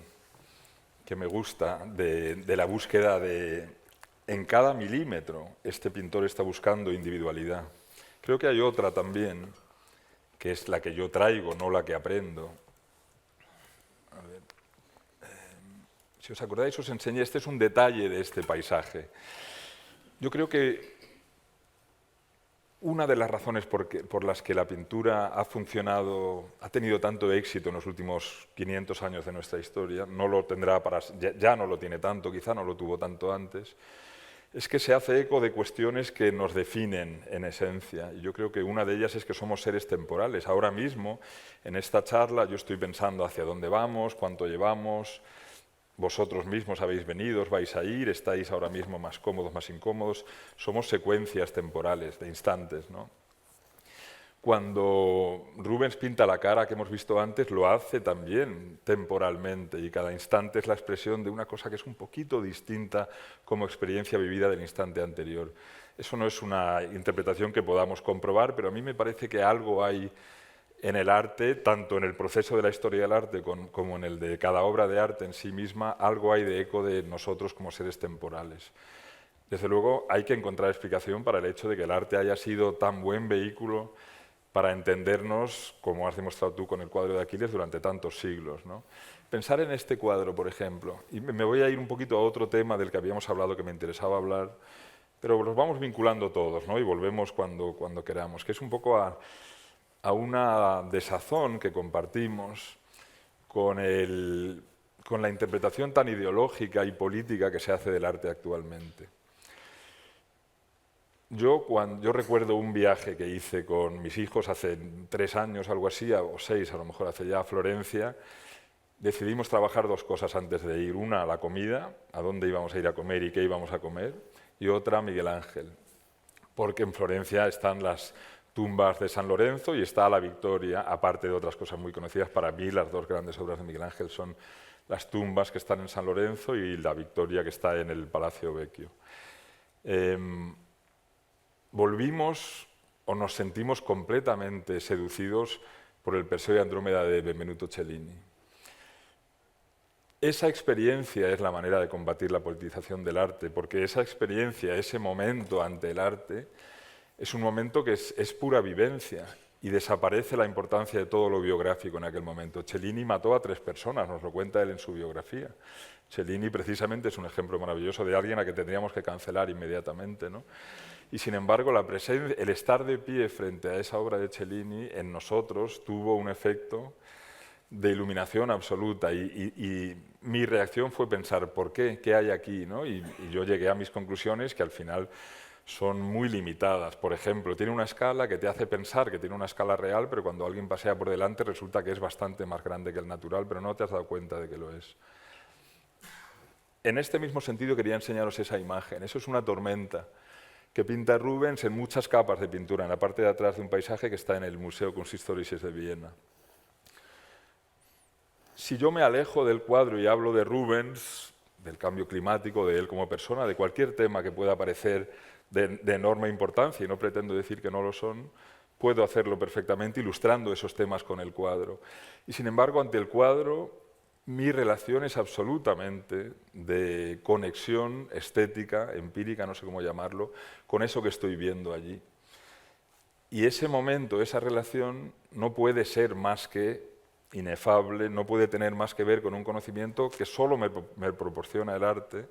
que me gusta de la búsqueda de... En cada milímetro este pintor está buscando individualidad. Creo que hay otra también, que es la que yo traigo, no la que aprendo. A ver, si os acordáis, os enseñé, este es un detalle de este paisaje. Yo creo que una de las razones por las que la pintura ha funcionado, ha tenido tanto éxito en los últimos 500 años de nuestra historia, no lo tendrá ya no lo tiene tanto, quizá no lo tuvo tanto antes, es que se hace eco de cuestiones que nos definen en esencia. Y yo creo que una de ellas es que somos seres temporales. Ahora mismo, en esta charla, yo estoy pensando hacia dónde vamos, cuánto llevamos. Vosotros mismos habéis venido, os vais a ir, estáis ahora mismo más cómodos, más incómodos. Somos secuencias temporales, de instantes, ¿no? Cuando Rubens pinta la cara que hemos visto antes, lo hace también temporalmente, y cada instante es la expresión de una cosa que es un poquito distinta como experiencia vivida del instante anterior. Eso no es una interpretación que podamos comprobar, pero a mí me parece que algo hay en el arte, tanto en el proceso de la historia del arte como en el de cada obra de arte en sí misma, algo hay de eco de nosotros como seres temporales. Desde luego hay que encontrar explicación para el hecho de que el arte haya sido tan buen vehículo para entendernos, como has demostrado tú con el cuadro de Aquiles, durante tantos siglos, ¿no? Pensar en este cuadro, por ejemplo, y me voy a ir un poquito a otro tema del que habíamos hablado que me interesaba hablar, pero los vamos vinculando todos, ¿no? Y volvemos cuando queramos, que es un poco a una desazón que compartimos con la interpretación tan ideológica y política que se hace del arte actualmente. Yo recuerdo un viaje que hice con mis hijos hace 3 años, algo así, o 6 a lo mejor, hace ya, a Florencia. Decidimos trabajar 2 cosas antes de ir. Una, la comida, a dónde íbamos a ir a comer y qué íbamos a comer. Y otra, Miguel Ángel. Porque en Florencia están las tumbas de San Lorenzo y está la Victoria, aparte de otras cosas muy conocidas. Para mí las 2 grandes obras de Miguel Ángel son las tumbas que están en San Lorenzo y la Victoria que está en el Palacio Vecchio. Volvimos o nos sentimos completamente seducidos por el Perseo y Andrómeda de Benvenuto Cellini. Esa experiencia es la manera de combatir la politización del arte, porque esa experiencia, ese momento ante el arte, es un momento que es pura vivencia y desaparece la importancia de todo lo biográfico en aquel momento. Cellini mató a 3 personas, nos lo cuenta él en su biografía. Cellini precisamente es un ejemplo maravilloso de alguien a que tendríamos que cancelar inmediatamente, ¿no? Y sin embargo, el estar de pie frente a esa obra de Cellini en nosotros tuvo un efecto de iluminación absoluta y mi reacción fue pensar, ¿por qué? ¿Qué hay aquí? ¿No? Y yo llegué a mis conclusiones que al final son muy limitadas. Por ejemplo, tiene una escala que te hace pensar que tiene una escala real, pero cuando alguien pasea por delante resulta que es bastante más grande que el natural, pero no te has dado cuenta de que lo es. En este mismo sentido quería enseñaros esa imagen. Eso es una tormenta que pinta Rubens en muchas capas de pintura, en la parte de atrás de un paisaje que está en el Museo Kunsthistorisches de Viena. Si yo me alejo del cuadro y hablo de Rubens, del cambio climático, de él como persona, de cualquier tema que pueda parecer de enorme importancia, y no pretendo decir que no lo son, puedo hacerlo perfectamente ilustrando esos temas con el cuadro. Y sin embargo, ante el cuadro, mi relación es absolutamente de conexión estética, empírica, no sé cómo llamarlo, con eso que estoy viendo allí. Y ese momento, esa relación, no puede ser más que inefable, no puede tener más que ver con un conocimiento que solo me proporciona el arte,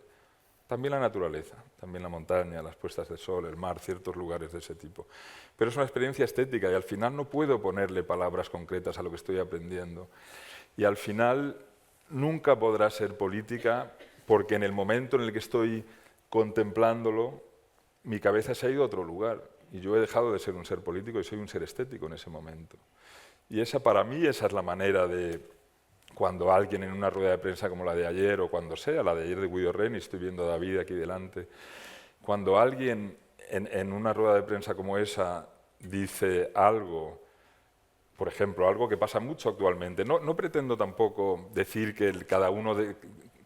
también la naturaleza, también la montaña, las puestas de sol, el mar, ciertos lugares de ese tipo. Pero es una experiencia estética y al final no puedo ponerle palabras concretas a lo que estoy aprendiendo. Y al final nunca podrá ser política porque en el momento en el que estoy contemplándolo, mi cabeza se ha ido a otro lugar y yo he dejado de ser un ser político y soy un ser estético en ese momento. Y para mí esa es la manera de, cuando alguien en una rueda de prensa como la de ayer o cuando sea, la de ayer de Guido Reni, estoy viendo a David aquí delante, cuando alguien en una rueda de prensa como esa dice algo, por ejemplo, algo que pasa mucho actualmente. No pretendo tampoco decir que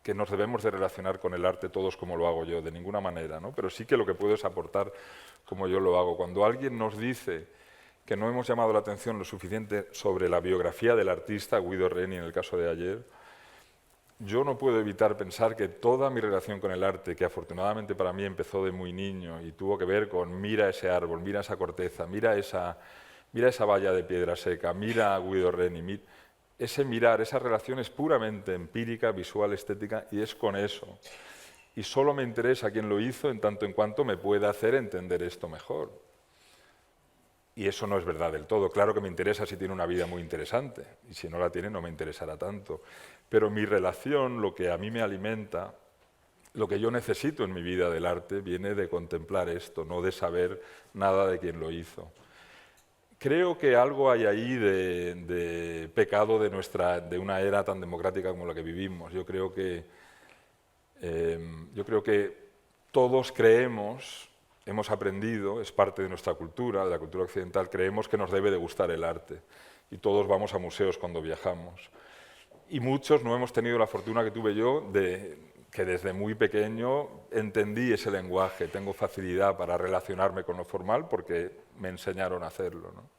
que nos debemos de relacionar con el arte todos como lo hago yo, de ninguna manera, ¿no? Pero sí que lo que puedo es aportar como yo lo hago. Cuando alguien nos dice que no hemos llamado la atención lo suficiente sobre la biografía del artista, Guido Reni en el caso de ayer. Yo no puedo evitar pensar que toda mi relación con el arte, que afortunadamente para mí empezó de muy niño y tuvo que ver con mira ese árbol, mira esa corteza, mira esa valla de piedra seca, mira a Guido Reni, ese mirar, esa relación es puramente empírica, visual, estética, y es con eso. Y solo me interesa quién lo hizo en tanto en cuanto me pueda hacer entender esto mejor. Y eso no es verdad del todo. Claro que me interesa si tiene una vida muy interesante, y si no la tiene no me interesará tanto. Pero mi relación, lo que a mí me alimenta, lo que yo necesito en mi vida del arte, viene de contemplar esto, no de saber nada de quién lo hizo. Creo que algo hay ahí de pecado de una era tan democrática como la que vivimos. Yo creo que todos creemos, hemos aprendido, es parte de nuestra cultura, de la cultura occidental, creemos que nos debe de gustar el arte. Y todos vamos a museos cuando viajamos. Y muchos no hemos tenido la fortuna que tuve yo que desde muy pequeño entendí ese lenguaje, tengo facilidad para relacionarme con lo formal porque me enseñaron a hacerlo, ¿no?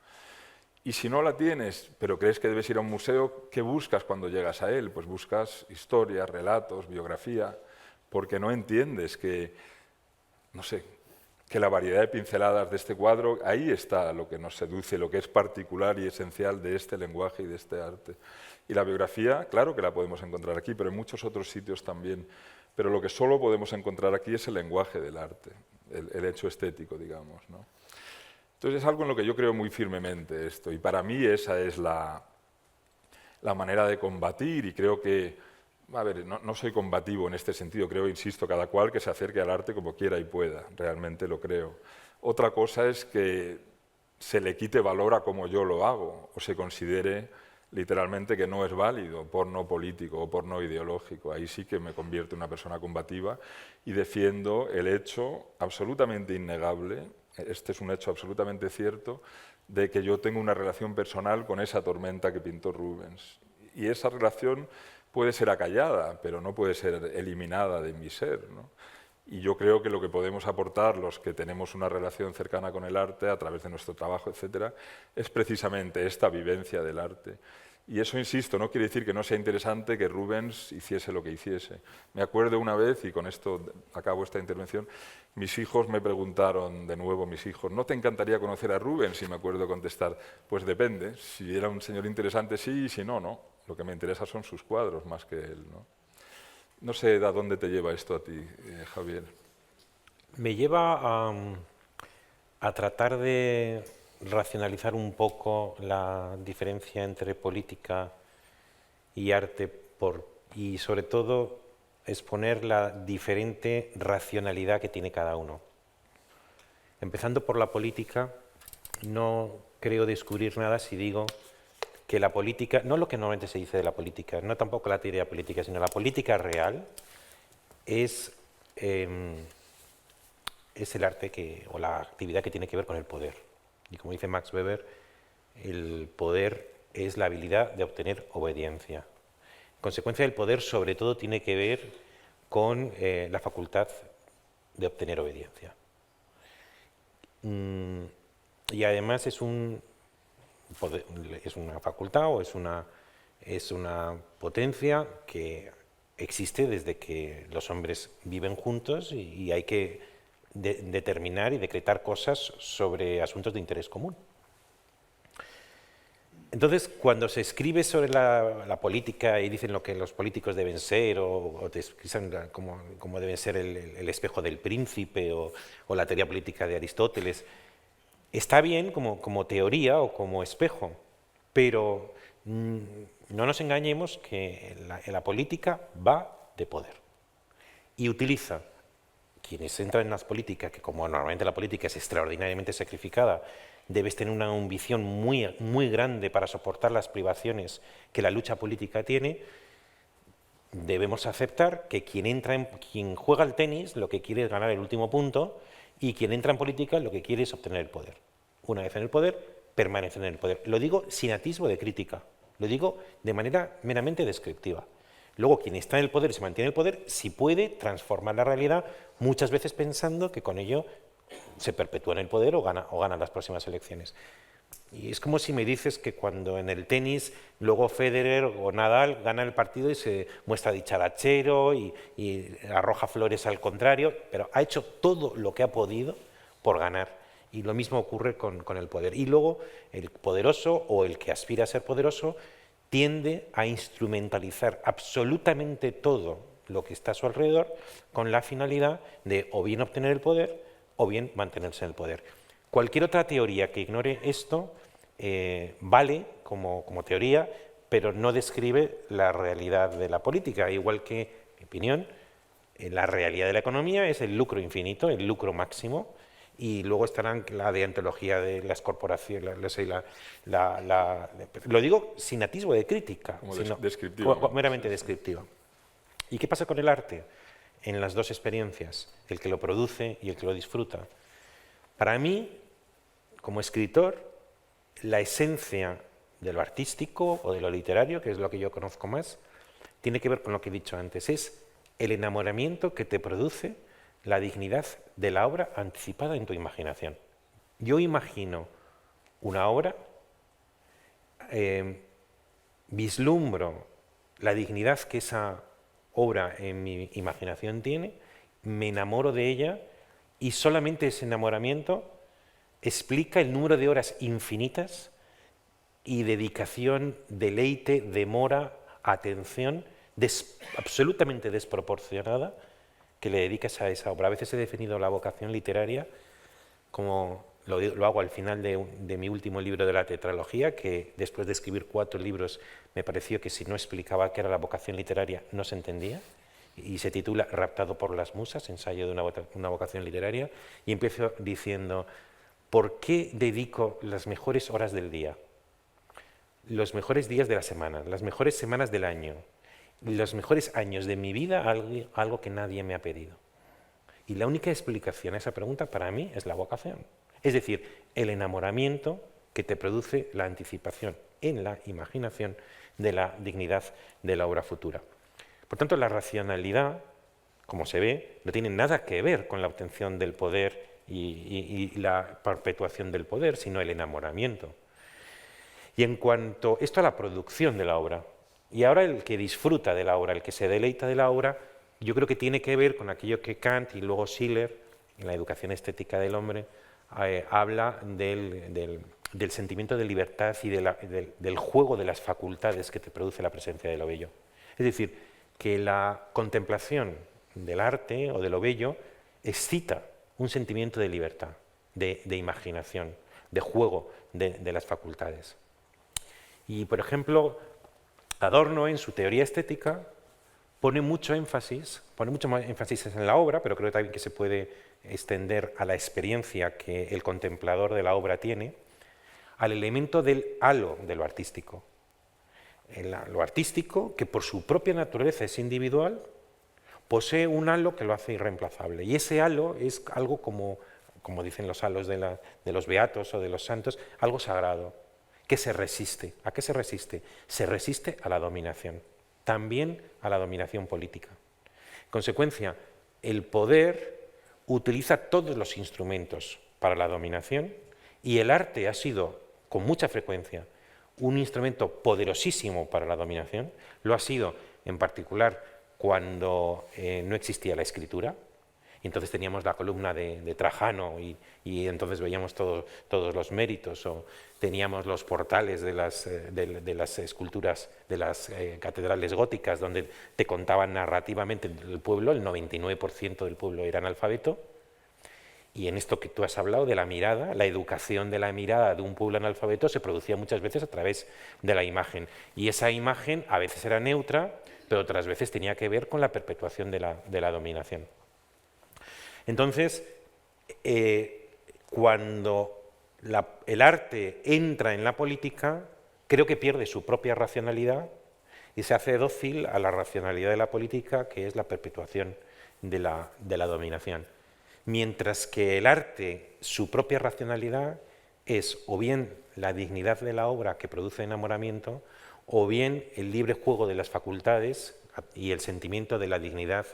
Y si no la tienes, pero crees que debes ir a un museo, ¿qué buscas cuando llegas a él? Pues buscas historias, relatos, biografía, porque no entiendes que, no sé, que la variedad de pinceladas de este cuadro, ahí está lo que nos seduce, lo que es particular y esencial de este lenguaje y de este arte. Y la biografía, claro que la podemos encontrar aquí, pero en muchos otros sitios también. Pero lo que solo podemos encontrar aquí es el lenguaje del arte, el hecho estético, digamos, ¿no? Entonces es algo en lo que yo creo muy firmemente esto, y para mí esa es la manera de combatir, y creo que, a ver, no soy combativo en este sentido, creo, insisto, cada cual que se acerque al arte como quiera y pueda, realmente lo creo. Otra cosa es que se le quite valor a cómo yo lo hago, o se considere literalmente que no es válido por no político o por no ideológico. Ahí sí que me convierto en una persona combativa y defiendo el hecho absolutamente innegable, este es un hecho absolutamente cierto, de que yo tengo una relación personal con esa tormenta que pintó Rubens. Y esa relación puede ser acallada, pero no puede ser eliminada de mi ser, ¿no? Y yo creo que lo que podemos aportar los que tenemos una relación cercana con el arte, a través de nuestro trabajo, etcétera, es precisamente esta vivencia del arte. Y eso, insisto, no quiere decir que no sea interesante que Rubens hiciese lo que hiciese. Me acuerdo una vez, y con esto acabo esta intervención, mis hijos me preguntaron, de nuevo mis hijos, ¿no te encantaría conocer a Rubens? Y me acuerdo contestar, pues depende, si era un señor interesante sí, y si no, no. Lo que me interesa son sus cuadros más que él, ¿no? No sé a dónde te lleva esto a ti, Javier. Me lleva a tratar de racionalizar un poco la diferencia entre política y arte y sobre todo exponer la diferente racionalidad que tiene cada uno. Empezando por la política, no creo descubrir nada si digo que la política, no lo que normalmente se dice de la política, no tampoco la teoría política, sino la política real es el arte o la actividad que tiene que ver con el poder. Y como dice Max Weber, el poder es la habilidad de obtener obediencia. En consecuencia, el poder sobre todo tiene que ver con la facultad de obtener obediencia. Y además es una facultad o es una potencia que existe desde que los hombres viven juntos y hay que determinar y decretar cosas sobre asuntos de interés común. Entonces, cuando se escribe sobre la política y dicen lo que los políticos deben ser o describen cómo deben ser el espejo del príncipe o la teoría política de Aristóteles, está bien como teoría o como espejo, pero no nos engañemos que la política va de poder y utiliza quienes entran en las políticas, que como normalmente la política es extraordinariamente sacrificada, debes tener una ambición muy, muy grande para soportar las privaciones que la lucha política tiene. Debemos aceptar que quien juega al tenis lo que quiere es ganar el último punto y quien entra en política lo que quiere es obtener el poder. Una vez en el poder, permanece en el poder. Lo digo sin atisbo de crítica, lo digo de manera meramente descriptiva. Luego, quien está en el poder y se mantiene en el poder, sí puede transformar la realidad, muchas veces pensando que con ello se perpetúa en el poder o gana las próximas elecciones. Y es como si me dices que cuando en el tenis luego Federer o Nadal gana el partido y se muestra dicharachero y arroja flores al contrario, pero ha hecho todo lo que ha podido por ganar. Y lo mismo ocurre con el poder. Y luego el poderoso o el que aspira a ser poderoso tiende a instrumentalizar absolutamente todo lo que está a su alrededor con la finalidad de o bien obtener el poder o bien mantenerse en el poder. Cualquier otra teoría que ignore esto vale como teoría, pero no describe la realidad de la política, igual que, en mi opinión, la realidad de la economía es el lucro infinito, el lucro máximo, y luego estarán la deontología de las corporaciones, lo digo sin atisbo de crítica, Como sino descriptivo. meramente descriptiva. ¿Y qué pasa con el arte? En las dos experiencias, el que lo produce y el que lo disfruta. Para mí, como escritor, la esencia de lo artístico o de lo literario, que es lo que yo conozco más, tiene que ver con lo que he dicho antes, es el enamoramiento que te produce la dignidad de la obra anticipada en tu imaginación. Yo imagino una obra, vislumbro la dignidad que esa obra en mi imaginación tiene, me enamoro de ella y solamente ese enamoramiento explica el número de horas infinitas y dedicación, deleite, demora, atención absolutamente desproporcionada que le dedicas a esa obra. A veces he definido la vocación literaria como lo hago al final de mi último libro de la tetralogía, que después de escribir 4 libros me pareció que si no explicaba qué era la vocación literaria no se entendía, y se titula Raptado por las musas, ensayo de una vocación literaria, y empiezo diciendo, ¿por qué dedico las mejores horas del día, los mejores días de la semana, las mejores semanas del año, los mejores años de mi vida a algo que nadie me ha pedido? Y la única explicación a esa pregunta para mí es la vocación. Es decir, el enamoramiento que te produce la anticipación en la imaginación de la dignidad de la obra futura. Por tanto, la racionalidad, como se ve, no tiene nada que ver con la obtención del poder y la perpetuación del poder, sino el enamoramiento. Y en cuanto esto a la producción de la obra, y ahora el que disfruta de la obra, el que se deleita de la obra, yo creo que tiene que ver con aquello que Kant y luego Schiller, en la educación estética del hombre, habla del sentimiento de libertad y del juego de las facultades que te produce la presencia de lo bello. Es decir, que la contemplación del arte o de lo bello excita un sentimiento de libertad, de imaginación, de juego de las facultades. Y, por ejemplo, Adorno, en su teoría estética, pone mucho más énfasis en la obra, pero creo también que se puede extender a la experiencia que el contemplador de la obra tiene, al elemento del halo de lo artístico. Lo artístico, que por su propia naturaleza es individual, posee un halo que lo hace irreemplazable. Y ese halo es algo como dicen los halos de los beatos o de los santos, algo sagrado, que se resiste. ¿A qué se resiste? Se resiste a la dominación, también a la dominación política. En consecuencia, el poder utiliza todos los instrumentos para la dominación y el arte ha sido, con mucha frecuencia, un instrumento poderosísimo para la dominación. Lo ha sido, en particular, cuando no existía la escritura. Y entonces teníamos la columna de Trajano y entonces veíamos todos los méritos, o teníamos los portales de las esculturas de las catedrales góticas, donde te contaban narrativamente el pueblo, el 99% del pueblo era analfabeto. Y en esto que tú has hablado de la mirada, la educación de la mirada de un pueblo analfabeto se producía muchas veces a través de la imagen. Y esa imagen a veces era neutra, pero otras veces tenía que ver con la perpetuación de la dominación. Entonces, cuando el arte entra en la política, creo que pierde su propia racionalidad y se hace dócil a la racionalidad de la política, que es la perpetuación de la dominación. Mientras que el arte, su propia racionalidad, es o bien la dignidad de la obra que produce enamoramiento, o bien el libre juego de las facultades y el sentimiento de la dignidad,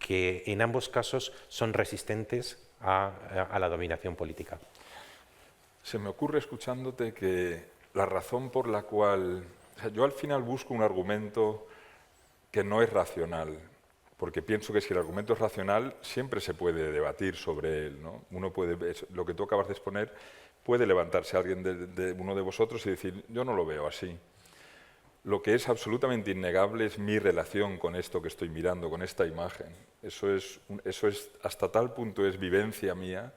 que en ambos casos son resistentes a la dominación política. Se me ocurre escuchándote que la razón por la cual... O sea, yo al final busco un argumento que no es racional, porque pienso que si el argumento es racional, siempre se puede debatir sobre él, ¿no? Uno puede, lo que tú acabas de exponer, puede levantarse alguien de uno de vosotros y decir, yo no lo veo así. Lo que es absolutamente innegable es mi relación con esto que estoy mirando, con esta imagen. Eso es hasta tal punto es vivencia mía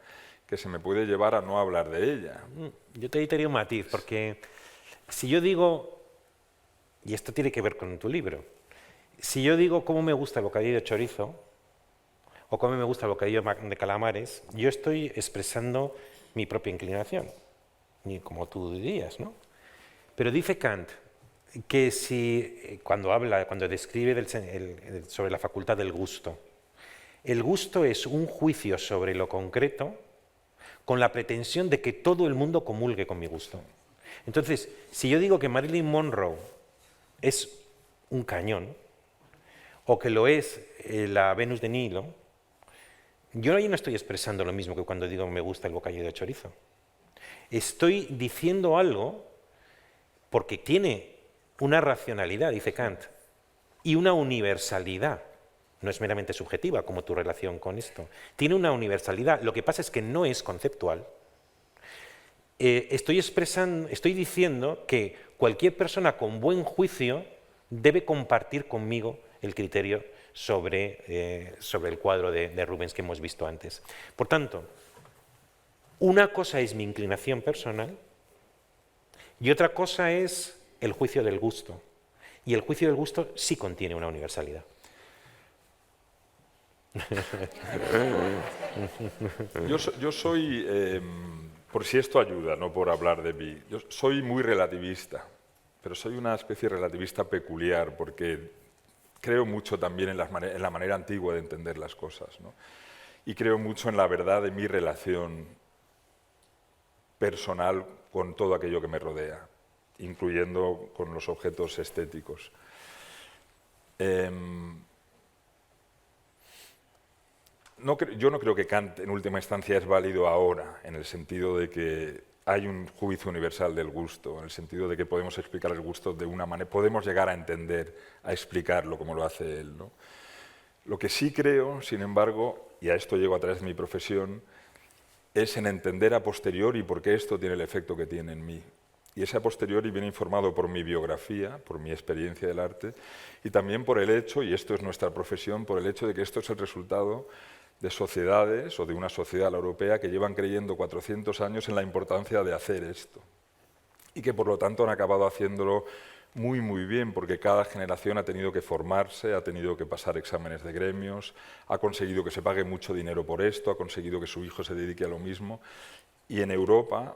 que se me puede llevar a no hablar de ella. Yo te daría un matiz, porque si yo digo, y esto tiene que ver con tu libro, si yo digo cómo me gusta el bocadillo de chorizo, o cómo me gusta el bocadillo de calamares, yo estoy expresando mi propia inclinación, como tú dirías, ¿no? Pero dice Kant que cuando describe sobre la facultad del gusto, el gusto es un juicio sobre lo concreto con la pretensión de que todo el mundo comulgue con mi gusto. Entonces, si yo digo que Marilyn Monroe es un cañón, o que lo es la Venus de Nilo, yo ahí no estoy expresando lo mismo que cuando digo me gusta el bocadillo de chorizo. Estoy diciendo algo porque tiene una racionalidad, dice Kant, y una universalidad. No es meramente subjetiva como tu relación con esto. Tiene una universalidad. Lo que pasa es que no es conceptual. Estoy diciendo que cualquier persona con buen juicio debe compartir conmigo el criterio sobre el cuadro de Rubens que hemos visto antes. Por tanto, una cosa es mi inclinación personal y otra cosa es el juicio del gusto. Y el juicio del gusto sí contiene una universalidad. Yo soy, por si esto ayuda, no por hablar de mí, yo soy muy relativista, pero soy una especie de relativista peculiar porque creo mucho también en la manera antigua de entender las cosas, ¿no? Y creo mucho en la verdad de mi relación personal con todo aquello que me rodea, incluyendo con los objetos estéticos. Yo no creo que Kant en última instancia es válido ahora, en el sentido de que hay un juicio universal del gusto, en el sentido de que podemos explicar el gusto de una manera, podemos llegar a entender, a explicarlo como lo hace él, ¿no? Lo que sí creo, sin embargo, y a esto llego a través de mi profesión, es en entender a posteriori por qué esto tiene el efecto que tiene en mí. Y ese a posteriori viene informado por mi biografía, por mi experiencia del arte, y también por el hecho, y esto es nuestra profesión, por el hecho de que esto es el resultado de sociedades o de una sociedad, la europea, que llevan creyendo 400 años en la importancia de hacer esto. Y que por lo tanto han acabado haciéndolo muy, muy bien, porque cada generación ha tenido que formarse, ha tenido que pasar exámenes de gremios, ha conseguido que se pague mucho dinero por esto, ha conseguido que su hijo se dedique a lo mismo. Y en Europa,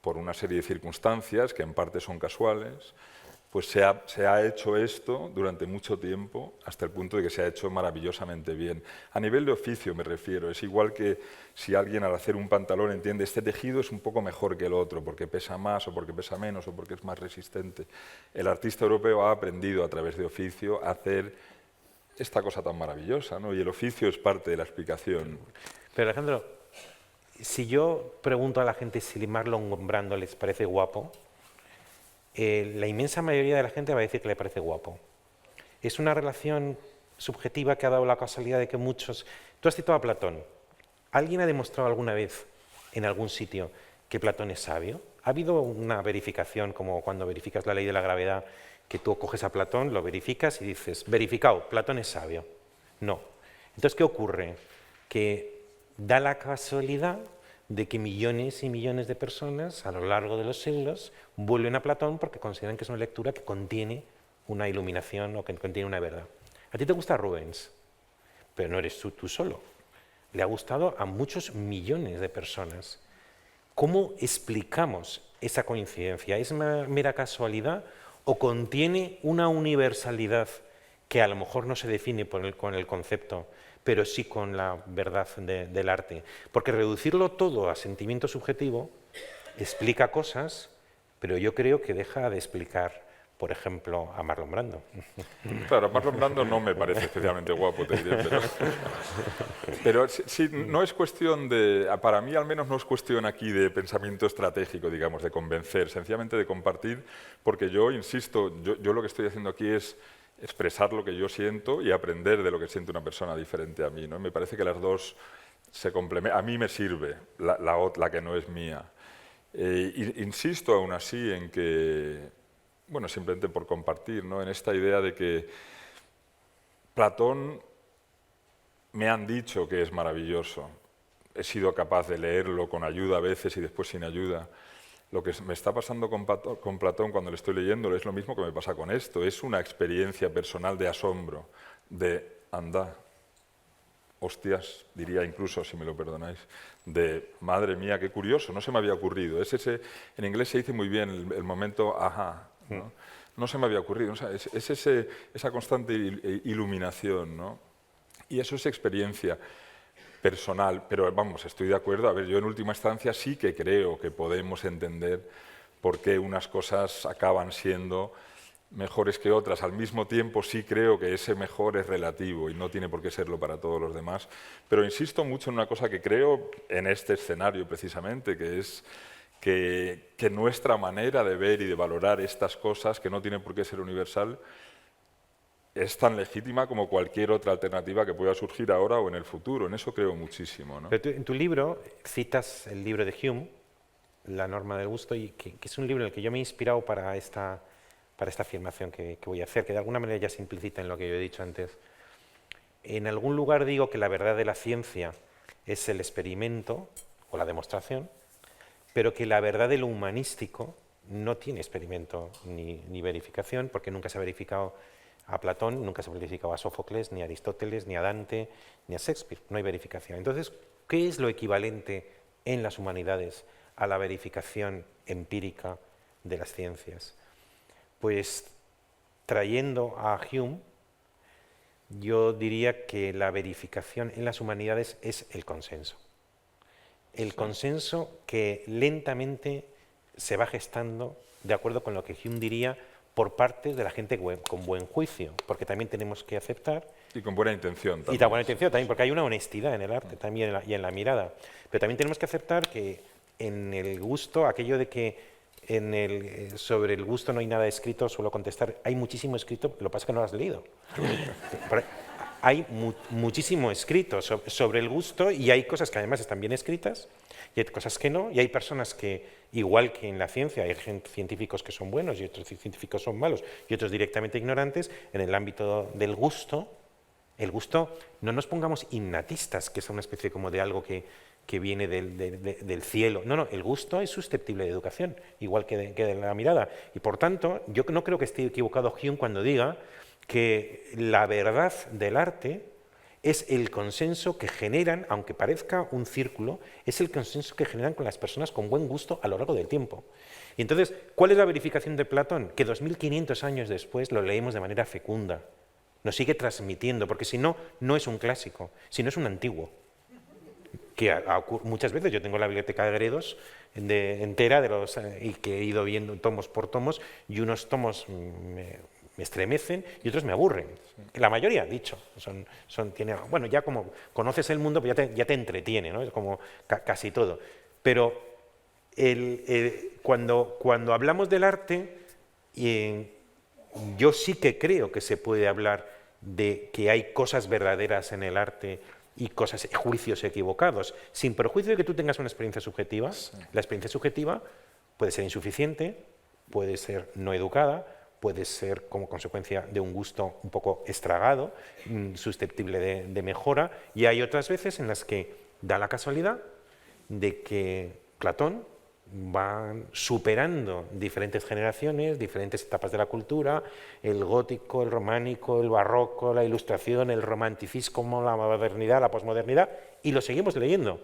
por una serie de circunstancias, que en parte son casuales, pues se ha hecho esto durante mucho tiempo, hasta el punto de que se ha hecho maravillosamente bien. A nivel de oficio me refiero, es igual que si alguien al hacer un pantalón entiende este tejido es un poco mejor que el otro, porque pesa más o porque pesa menos o porque es más resistente. El artista europeo ha aprendido a través de oficio a hacer esta cosa tan maravillosa, ¿no? Y el oficio es parte de la explicación. Pero Alejandro, si yo pregunto a la gente si Marlon Brando les parece guapo, la inmensa mayoría de la gente va a decir que le parece guapo. Es una relación subjetiva que ha dado la casualidad de que muchos... Tú has citado a Platón. ¿Alguien ha demostrado alguna vez en algún sitio que Platón es sabio? ¿Ha habido una verificación, como cuando verificas la ley de la gravedad, que tú coges a Platón, lo verificas y dices, verificado, Platón es sabio? No. Entonces, ¿qué ocurre? Que da la casualidad de que millones y millones de personas a lo largo de los siglos vuelven a Platón porque consideran que es una lectura que contiene una iluminación o que contiene una verdad. A ti te gusta Rubens, pero no eres tú solo. Le ha gustado a muchos millones de personas. ¿Cómo explicamos esa coincidencia? ¿Es mera casualidad o contiene una universalidad que a lo mejor no se define con el concepto, pero sí con la verdad del arte? Porque reducirlo todo a sentimiento subjetivo explica cosas, pero yo creo que deja de explicar por ejemplo, a Marlon Brando. Claro, Marlon Brando no me parece especialmente guapo, te diré, pero sí, no es cuestión de, para mí al menos no es cuestión aquí de pensamiento estratégico, digamos, de convencer, sencillamente de compartir, porque yo, insisto, yo lo que estoy haciendo aquí es expresar lo que yo siento y aprender de lo que siente una persona diferente a mí, ¿no? Me parece que las dos se complementan. A mí me sirve la que no es mía. Insisto aún así en que, bueno, simplemente por compartir, ¿no? En esta idea de que Platón me han dicho que es maravilloso. He sido capaz de leerlo con ayuda a veces y después sin ayuda. Lo que me está pasando con Platón cuando le estoy leyendo es lo mismo que me pasa con esto. Es una experiencia personal de asombro, de anda, hostias, diría incluso, si me lo perdonáis, de madre mía, qué curioso, no se me había ocurrido. Es ese, en inglés se dice muy bien el momento ajá, ¿no? No se me había ocurrido, o sea, es esa constante iluminación, ¿no? Y eso es experiencia personal, pero vamos, estoy de acuerdo. A ver, yo en última instancia sí que creo que podemos entender por qué unas cosas acaban siendo mejores que otras. Al mismo tiempo sí creo que ese mejor es relativo y no tiene por qué serlo para todos los demás. Pero insisto mucho en una cosa que creo en este escenario precisamente, que es que nuestra manera de ver y de valorar estas cosas, que no tiene por qué ser universal, es tan legítima como cualquier otra alternativa que pueda surgir ahora o en el futuro. En eso creo muchísimo, ¿no? Pero tú, en tu libro citas el libro de Hume, La norma del gusto, y que es un libro en el que yo me he inspirado para esta afirmación que voy a hacer, que de alguna manera ya se implicita en lo que yo he dicho antes. En algún lugar digo que la verdad de la ciencia es el experimento o la demostración, pero que la verdad de lo humanístico no tiene experimento ni verificación, porque nunca se ha verificado a Platón, nunca se ha verificado a Sófocles, ni a Aristóteles, ni a Dante, ni a Shakespeare. No hay verificación. Entonces, ¿qué es lo equivalente en las humanidades a la verificación empírica de las ciencias? Pues trayendo a Hume, yo diría que la verificación en las humanidades es el consenso. El consenso que lentamente se va gestando de acuerdo con lo que Hume diría por parte de la gente con buen juicio, porque también tenemos que aceptar... Y con buena intención también. Y con buena intención también, porque hay una honestidad en el arte también y en la mirada. Pero también tenemos que aceptar que en el gusto, aquello de que sobre el gusto no hay nada escrito, suelo contestar, hay muchísimo escrito, lo que pasa es que no lo has leído. Hay muchísimo escrito sobre el gusto y hay cosas que además están bien escritas y hay cosas que no, y hay personas que, igual que en la ciencia, hay científicos que son buenos y otros científicos son malos y otros directamente ignorantes, en el ámbito del gusto, el gusto, no nos pongamos innatistas, que es una especie como de algo que viene del cielo. No, el gusto es susceptible de educación, igual que de la mirada. Y por tanto, yo no creo que esté equivocado Hume cuando diga que la verdad del arte es el consenso que generan, aunque parezca un círculo, es el consenso que generan con las personas con buen gusto a lo largo del tiempo. Y entonces, ¿cuál es la verificación de Platón? Que 2500 años después lo leemos de manera fecunda, nos sigue transmitiendo, porque si no, no es un clásico, sino es un antiguo. Que muchas veces yo tengo la biblioteca de Gredos entera y que he ido viendo tomos por tomos, y unos tomos me estremecen y otros me aburren. Sí. La mayoría, dicho, bueno, ya como conoces el mundo, pues ya te entretiene, ¿no? Es como casi todo. Pero cuando hablamos del arte, yo sí que creo que se puede hablar de que hay cosas verdaderas en el arte y juicios equivocados, sin perjuicio de que tú tengas una experiencia subjetiva. Sí. La experiencia subjetiva puede ser insuficiente, puede ser no educada, puede ser como consecuencia de un gusto un poco estragado, susceptible de mejora, y hay otras veces en las que da la casualidad de que Platón va superando diferentes generaciones, diferentes etapas de la cultura, el gótico, el románico, el barroco, la ilustración, el romanticismo, la modernidad, la posmodernidad, y lo seguimos leyendo.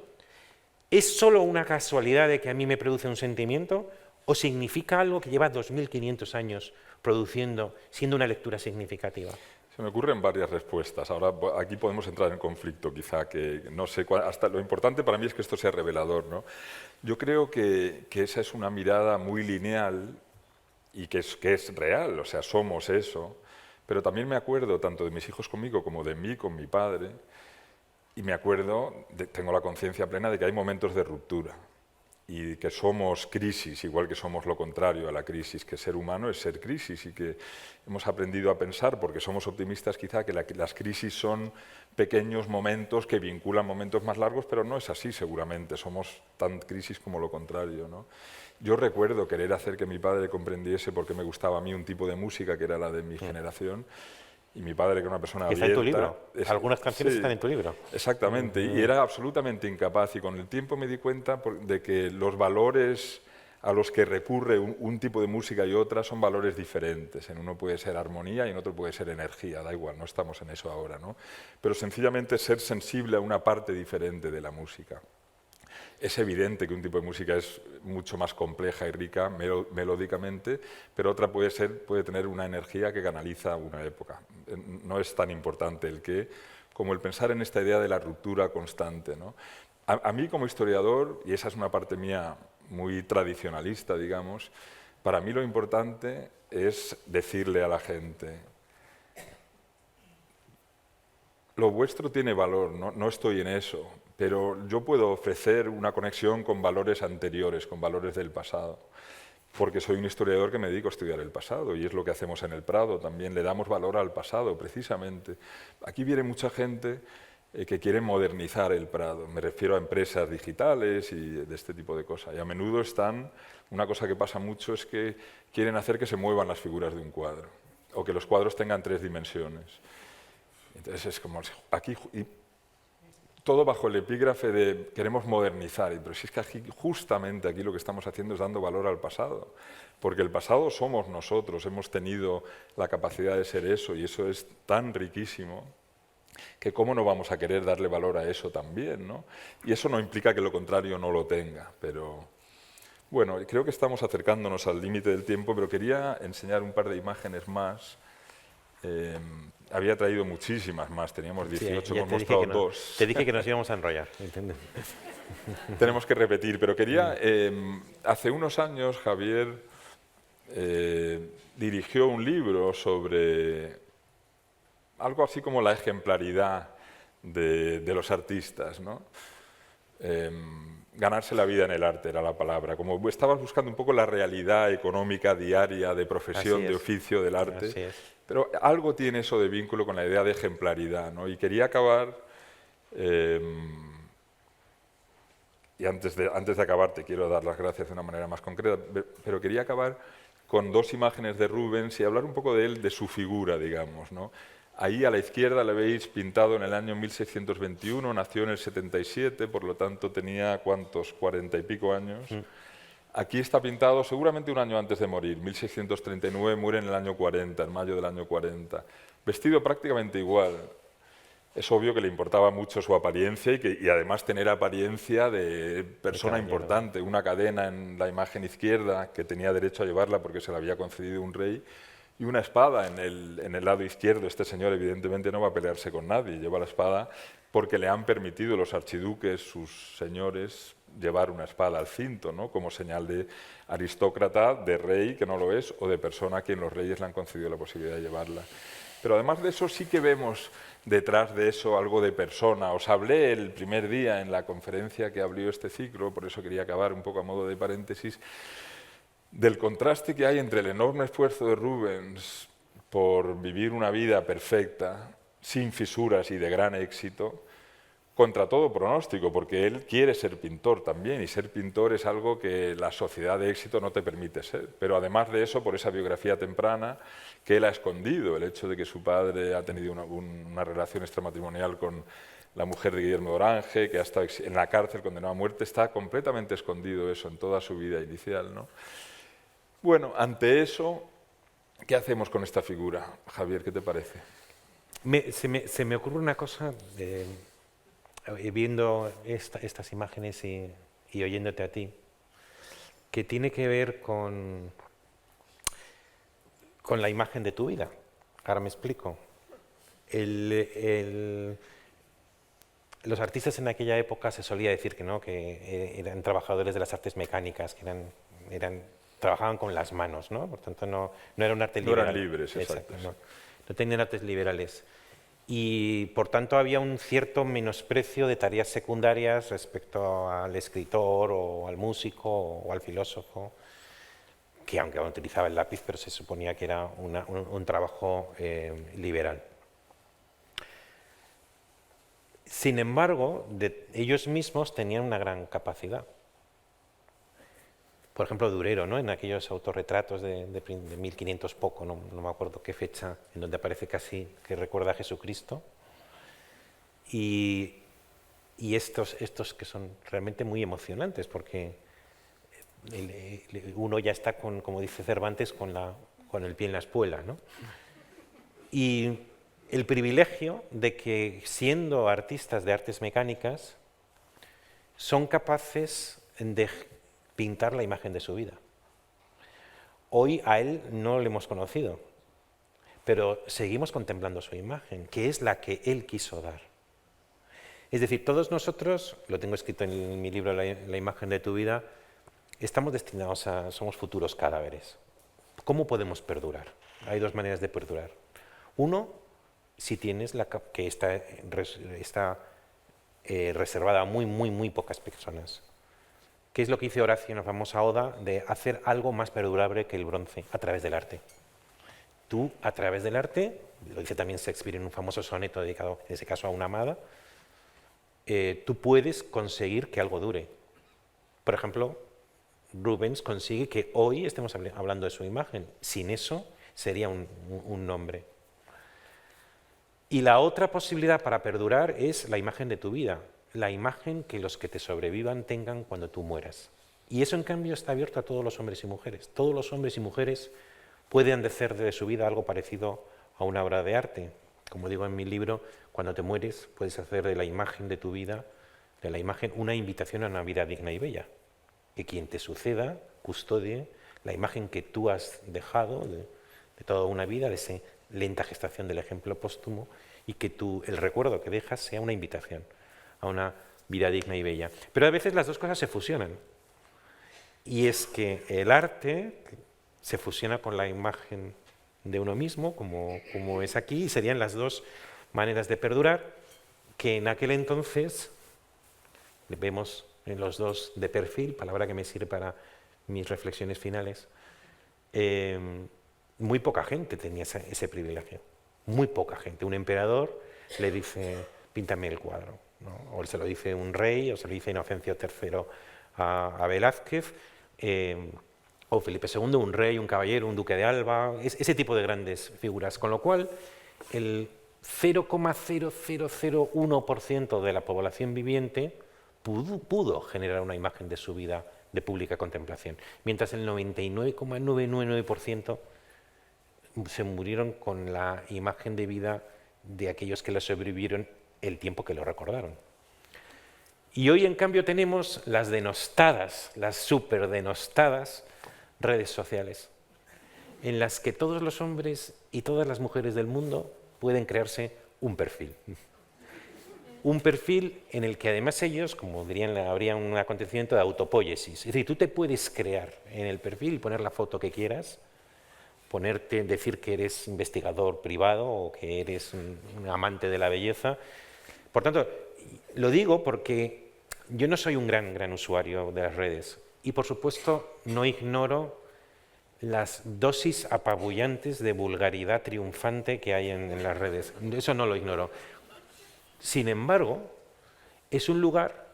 ¿Es solo una casualidad de que a mí me produce un sentimiento o significa algo que lleva 2500 años produciendo, siendo una lectura significativa? Se me ocurren varias respuestas. Ahora aquí podemos entrar en conflicto, quizá, que no sé cuál, hasta lo importante para mí es que esto sea revelador, ¿no? Yo creo que esa es una mirada muy lineal y que es real, o sea, somos eso. Pero también me acuerdo tanto de mis hijos conmigo como de mí con mi padre, y me acuerdo, tengo la conciencia plena de que hay momentos de ruptura y que somos crisis, igual que somos lo contrario a la crisis, que ser humano es ser crisis, y que hemos aprendido a pensar, porque somos optimistas quizá, que las crisis son pequeños momentos que vinculan momentos más largos, pero no es así seguramente, somos tan crisis como lo contrario, ¿no? Yo recuerdo querer hacer que mi padre comprendiese por qué me gustaba a mí un tipo de música que era la de mi generación, y mi padre, que era una persona Que está abierta... en tu libro. Algunas canciones Sí, están en tu libro. exactamente, y era absolutamente incapaz, y con el tiempo me di cuenta de que los valores a los que recurre un tipo de música y otra son valores diferentes. En uno puede ser armonía y en otro puede ser energía, da igual, no estamos en eso ahora, ¿no? Pero sencillamente ser sensible a una parte diferente de la música. Es evidente que un tipo de música es mucho más compleja y rica melódicamente, pero otra puede tener una energía que canaliza una época. No es tan importante el qué como el pensar en esta idea de la ruptura constante, ¿no? A mí como historiador, y esa es una parte mía muy tradicionalista, digamos, para mí lo importante es decirle a la gente: lo vuestro tiene valor, no estoy en eso, pero yo puedo ofrecer una conexión con valores anteriores, con valores del pasado, porque soy un historiador que me dedico a estudiar el pasado, y es lo que hacemos en el Prado, también le damos valor al pasado, precisamente. Aquí viene mucha gente que quiere modernizar el Prado, me refiero a empresas digitales y de este tipo de cosas, y a menudo una cosa que pasa mucho es que quieren hacer que se muevan las figuras de un cuadro, o que los cuadros tengan 3 dimensiones. Entonces es como aquí, y todo bajo el epígrafe de queremos modernizar, pero si es que aquí, justamente aquí lo que estamos haciendo es dando valor al pasado, porque el pasado somos nosotros, hemos tenido la capacidad de ser eso, y eso es tan riquísimo que cómo no vamos a querer darle valor a eso también, ¿no? Y eso no implica que lo contrario no lo tenga, pero bueno, creo que estamos acercándonos al límite del tiempo, pero quería enseñar un par de imágenes más. Había traído muchísimas más, teníamos 18, hemos mostrado 2. Te dije que nos íbamos a enrollar, ¿entiendes? Tenemos que repetir, pero quería... hace unos años Javier dirigió un libro sobre algo así como la ejemplaridad de los artistas, ¿no? Ganarse la vida en el arte era la palabra, como estabas buscando un poco la realidad económica diaria, de profesión, de oficio del arte. Así es. Pero algo tiene eso de vínculo con la idea de ejemplaridad, ¿no? Y quería acabar, y antes de acabar te quiero dar las gracias de una manera más concreta, pero quería acabar con 2 imágenes de Rubens y hablar un poco de él, de su figura, digamos, ¿no? Ahí a la izquierda le veis pintado en el año 1621, nació en el 77, por lo tanto tenía, ¿cuántos? 40 y pico años. Aquí está pintado seguramente un año antes de morir, 1639, muere en el año 40, en mayo del año 40. Vestido prácticamente igual. Es obvio que le importaba mucho su apariencia y además tener apariencia de persona importante. Una cadena en la imagen izquierda, que tenía derecho a llevarla porque se la había concedido un rey, y una espada en el lado izquierdo. Este señor evidentemente no va a pelearse con nadie, lleva la espada porque le han permitido los archiduques, sus señores, llevar una espada al cinto, ¿no? Como señal de aristócrata, de rey, que no lo es, o de persona a quien los reyes le han concedido la posibilidad de llevarla. Pero además de eso sí que vemos detrás de eso algo de persona. Os hablé el primer día en la conferencia que abrió este ciclo, por eso quería acabar un poco a modo de paréntesis, del contraste que hay entre el enorme esfuerzo de Rubens por vivir una vida perfecta, sin fisuras y de gran éxito, contra todo pronóstico, porque él quiere ser pintor también, y ser pintor es algo que la sociedad de éxito no te permite ser. Pero además de eso, por esa biografía temprana, que él ha escondido, el hecho de que su padre ha tenido una relación extramatrimonial con la mujer de Guillermo de Orange, que ha estado en la cárcel condenado a muerte, está completamente escondido eso en toda su vida inicial, ¿no? Bueno, ante eso, ¿qué hacemos con esta figura? Javier, ¿qué te parece? Se me ocurre una cosa, viendo estas imágenes y oyéndote a ti, que tiene que ver con la imagen de tu vida. Ahora me explico. Los artistas en aquella época se solía decir que no, que eran trabajadores de las artes mecánicas, que eran trabajaban con las manos, ¿no? Por tanto, no era un arte No liberal. eran libres, exacto. No tenían artes liberales. Y por tanto había un cierto menosprecio de tareas secundarias respecto al escritor o al músico o al filósofo, que aunque utilizaba el lápiz, pero se suponía que era un trabajo liberal. Sin embargo, ellos mismos tenían una gran capacidad. Por ejemplo, Durero, ¿no? En aquellos autorretratos de 1500 poco, no me acuerdo qué fecha, en donde aparece casi que recuerda a Jesucristo. Y estos que son realmente muy emocionantes, porque uno ya está, como dice Cervantes, con el pie en la espuela, ¿no? Y el privilegio de que, siendo artistas de artes mecánicas, son capaces de pintar la imagen de su vida. Hoy a él no lo hemos conocido, pero seguimos contemplando su imagen, que es la que él quiso dar. Es decir, todos nosotros, lo tengo escrito en mi libro La imagen de tu vida, estamos destinados somos futuros cadáveres. ¿Cómo podemos perdurar? Hay dos maneras de perdurar. Uno, si tienes que está reservada a muy pocas personas. ¿Qué es lo que dice Horacio en la famosa Oda de hacer algo más perdurable que el bronce a través del arte? Tú, a través del arte, lo dice también Shakespeare en un famoso soneto dedicado, en ese caso, a una amada, tú puedes conseguir que algo dure. Por ejemplo, Rubens consigue que hoy estemos hablando de su imagen. Sin eso sería un nombre. Y la otra posibilidad para perdurar es la imagen de tu vida, la imagen que los que te sobrevivan tengan cuando tú mueras. Y eso, en cambio, está abierto a todos los hombres y mujeres. Todos los hombres y mujeres pueden hacer de su vida algo parecido a una obra de arte. Como digo en mi libro, cuando te mueres puedes hacer de la imagen de tu vida, de la imagen, una invitación a una vida digna y bella. Que quien te suceda custodie la imagen que tú has dejado de toda una vida, de esa lenta gestación del ejemplo póstumo, y que el recuerdo que dejas sea una invitación a una vida digna y bella. Pero a veces las dos cosas se fusionan. Y es que el arte se fusiona con la imagen de uno mismo, como es aquí, y serían las dos maneras de perdurar, que en aquel entonces vemos en los dos de perfil, palabra que me sirve para mis reflexiones finales. Muy poca gente tenía ese privilegio, muy poca gente. Un emperador le dice, píntame el cuadro, ¿no? O se lo dice un rey, o se lo dice Inocencio III a Velázquez, o Felipe II, un rey, un caballero, un duque de Alba, ese tipo de grandes figuras. Con lo cual, el 0,0001% de la población viviente pudo generar una imagen de su vida de pública contemplación, mientras el 99,999% se murieron con la imagen de vida de aquellos que lo sobrevivieron el tiempo que lo recordaron. Y hoy, en cambio, tenemos las denostadas, las súper denostadas redes sociales, en las que todos los hombres y todas las mujeres del mundo pueden crearse un perfil. Un perfil en el que además ellos, como dirían, habría un acontecimiento de autopóiesis. Es decir, tú te puedes crear en el perfil y poner la foto que quieras, decir que eres investigador privado o que eres un amante de la belleza. Por tanto, lo digo porque yo no soy un gran usuario de las redes y, por supuesto, no ignoro las dosis apabullantes de vulgaridad triunfante que hay en las redes. Eso no lo ignoro. Sin embargo, es un lugar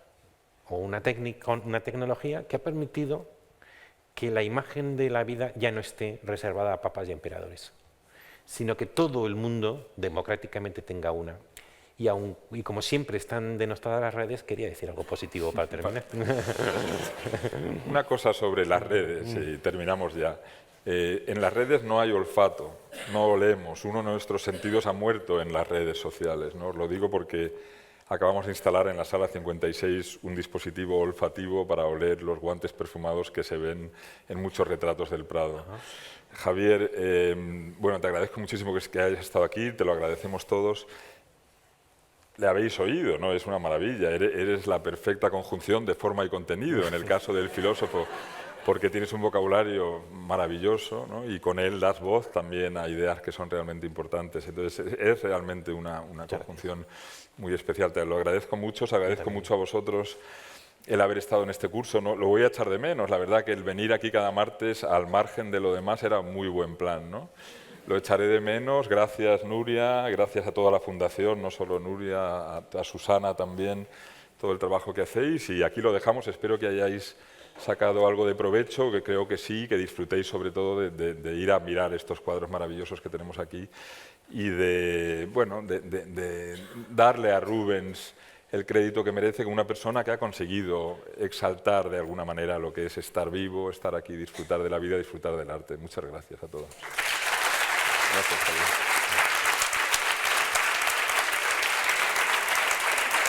o una tecnología que ha permitido que la imagen de la vida ya no esté reservada a papas y emperadores, sino que todo el mundo democráticamente tenga una. Y como siempre están denostadas las redes, quería decir algo positivo para terminar. Una cosa sobre las redes, y terminamos ya. En las redes no hay olfato, no olemos, uno de nuestros sentidos ha muerto en las redes sociales, ¿no? Os lo digo porque acabamos de instalar en la sala 56 un dispositivo olfativo para oler los guantes perfumados que se ven en muchos retratos del Prado. Ajá. Javier, bueno, te agradezco muchísimo que hayas estado aquí, te lo agradecemos todos. Le habéis oído, ¿no? Es una maravilla, eres la perfecta conjunción de forma y contenido, en el caso del filósofo. porque tienes un vocabulario maravilloso, ¿no? Y con él das voz también a ideas que son realmente importantes. Entonces es realmente una conjunción muy especial. Te lo agradezco mucho, os agradezco mucho a vosotros el haber estado en este curso. No, lo voy a echar de menos, la verdad que el venir aquí cada martes al margen de lo demás era muy buen plan, ¿no? Lo echaré de menos. Gracias, Nuria, gracias a toda la Fundación, no solo Nuria, a Susana también, todo el trabajo que hacéis, y aquí lo dejamos. Espero que hayáis sacado algo de provecho, que creo que sí, que disfrutéis sobre todo de ir a mirar estos cuadros maravillosos que tenemos aquí y de darle a Rubens el crédito que merece como una persona que ha conseguido exaltar de alguna manera lo que es estar vivo, estar aquí, disfrutar de la vida, disfrutar del arte. Muchas gracias a todos. Gracias, Javier.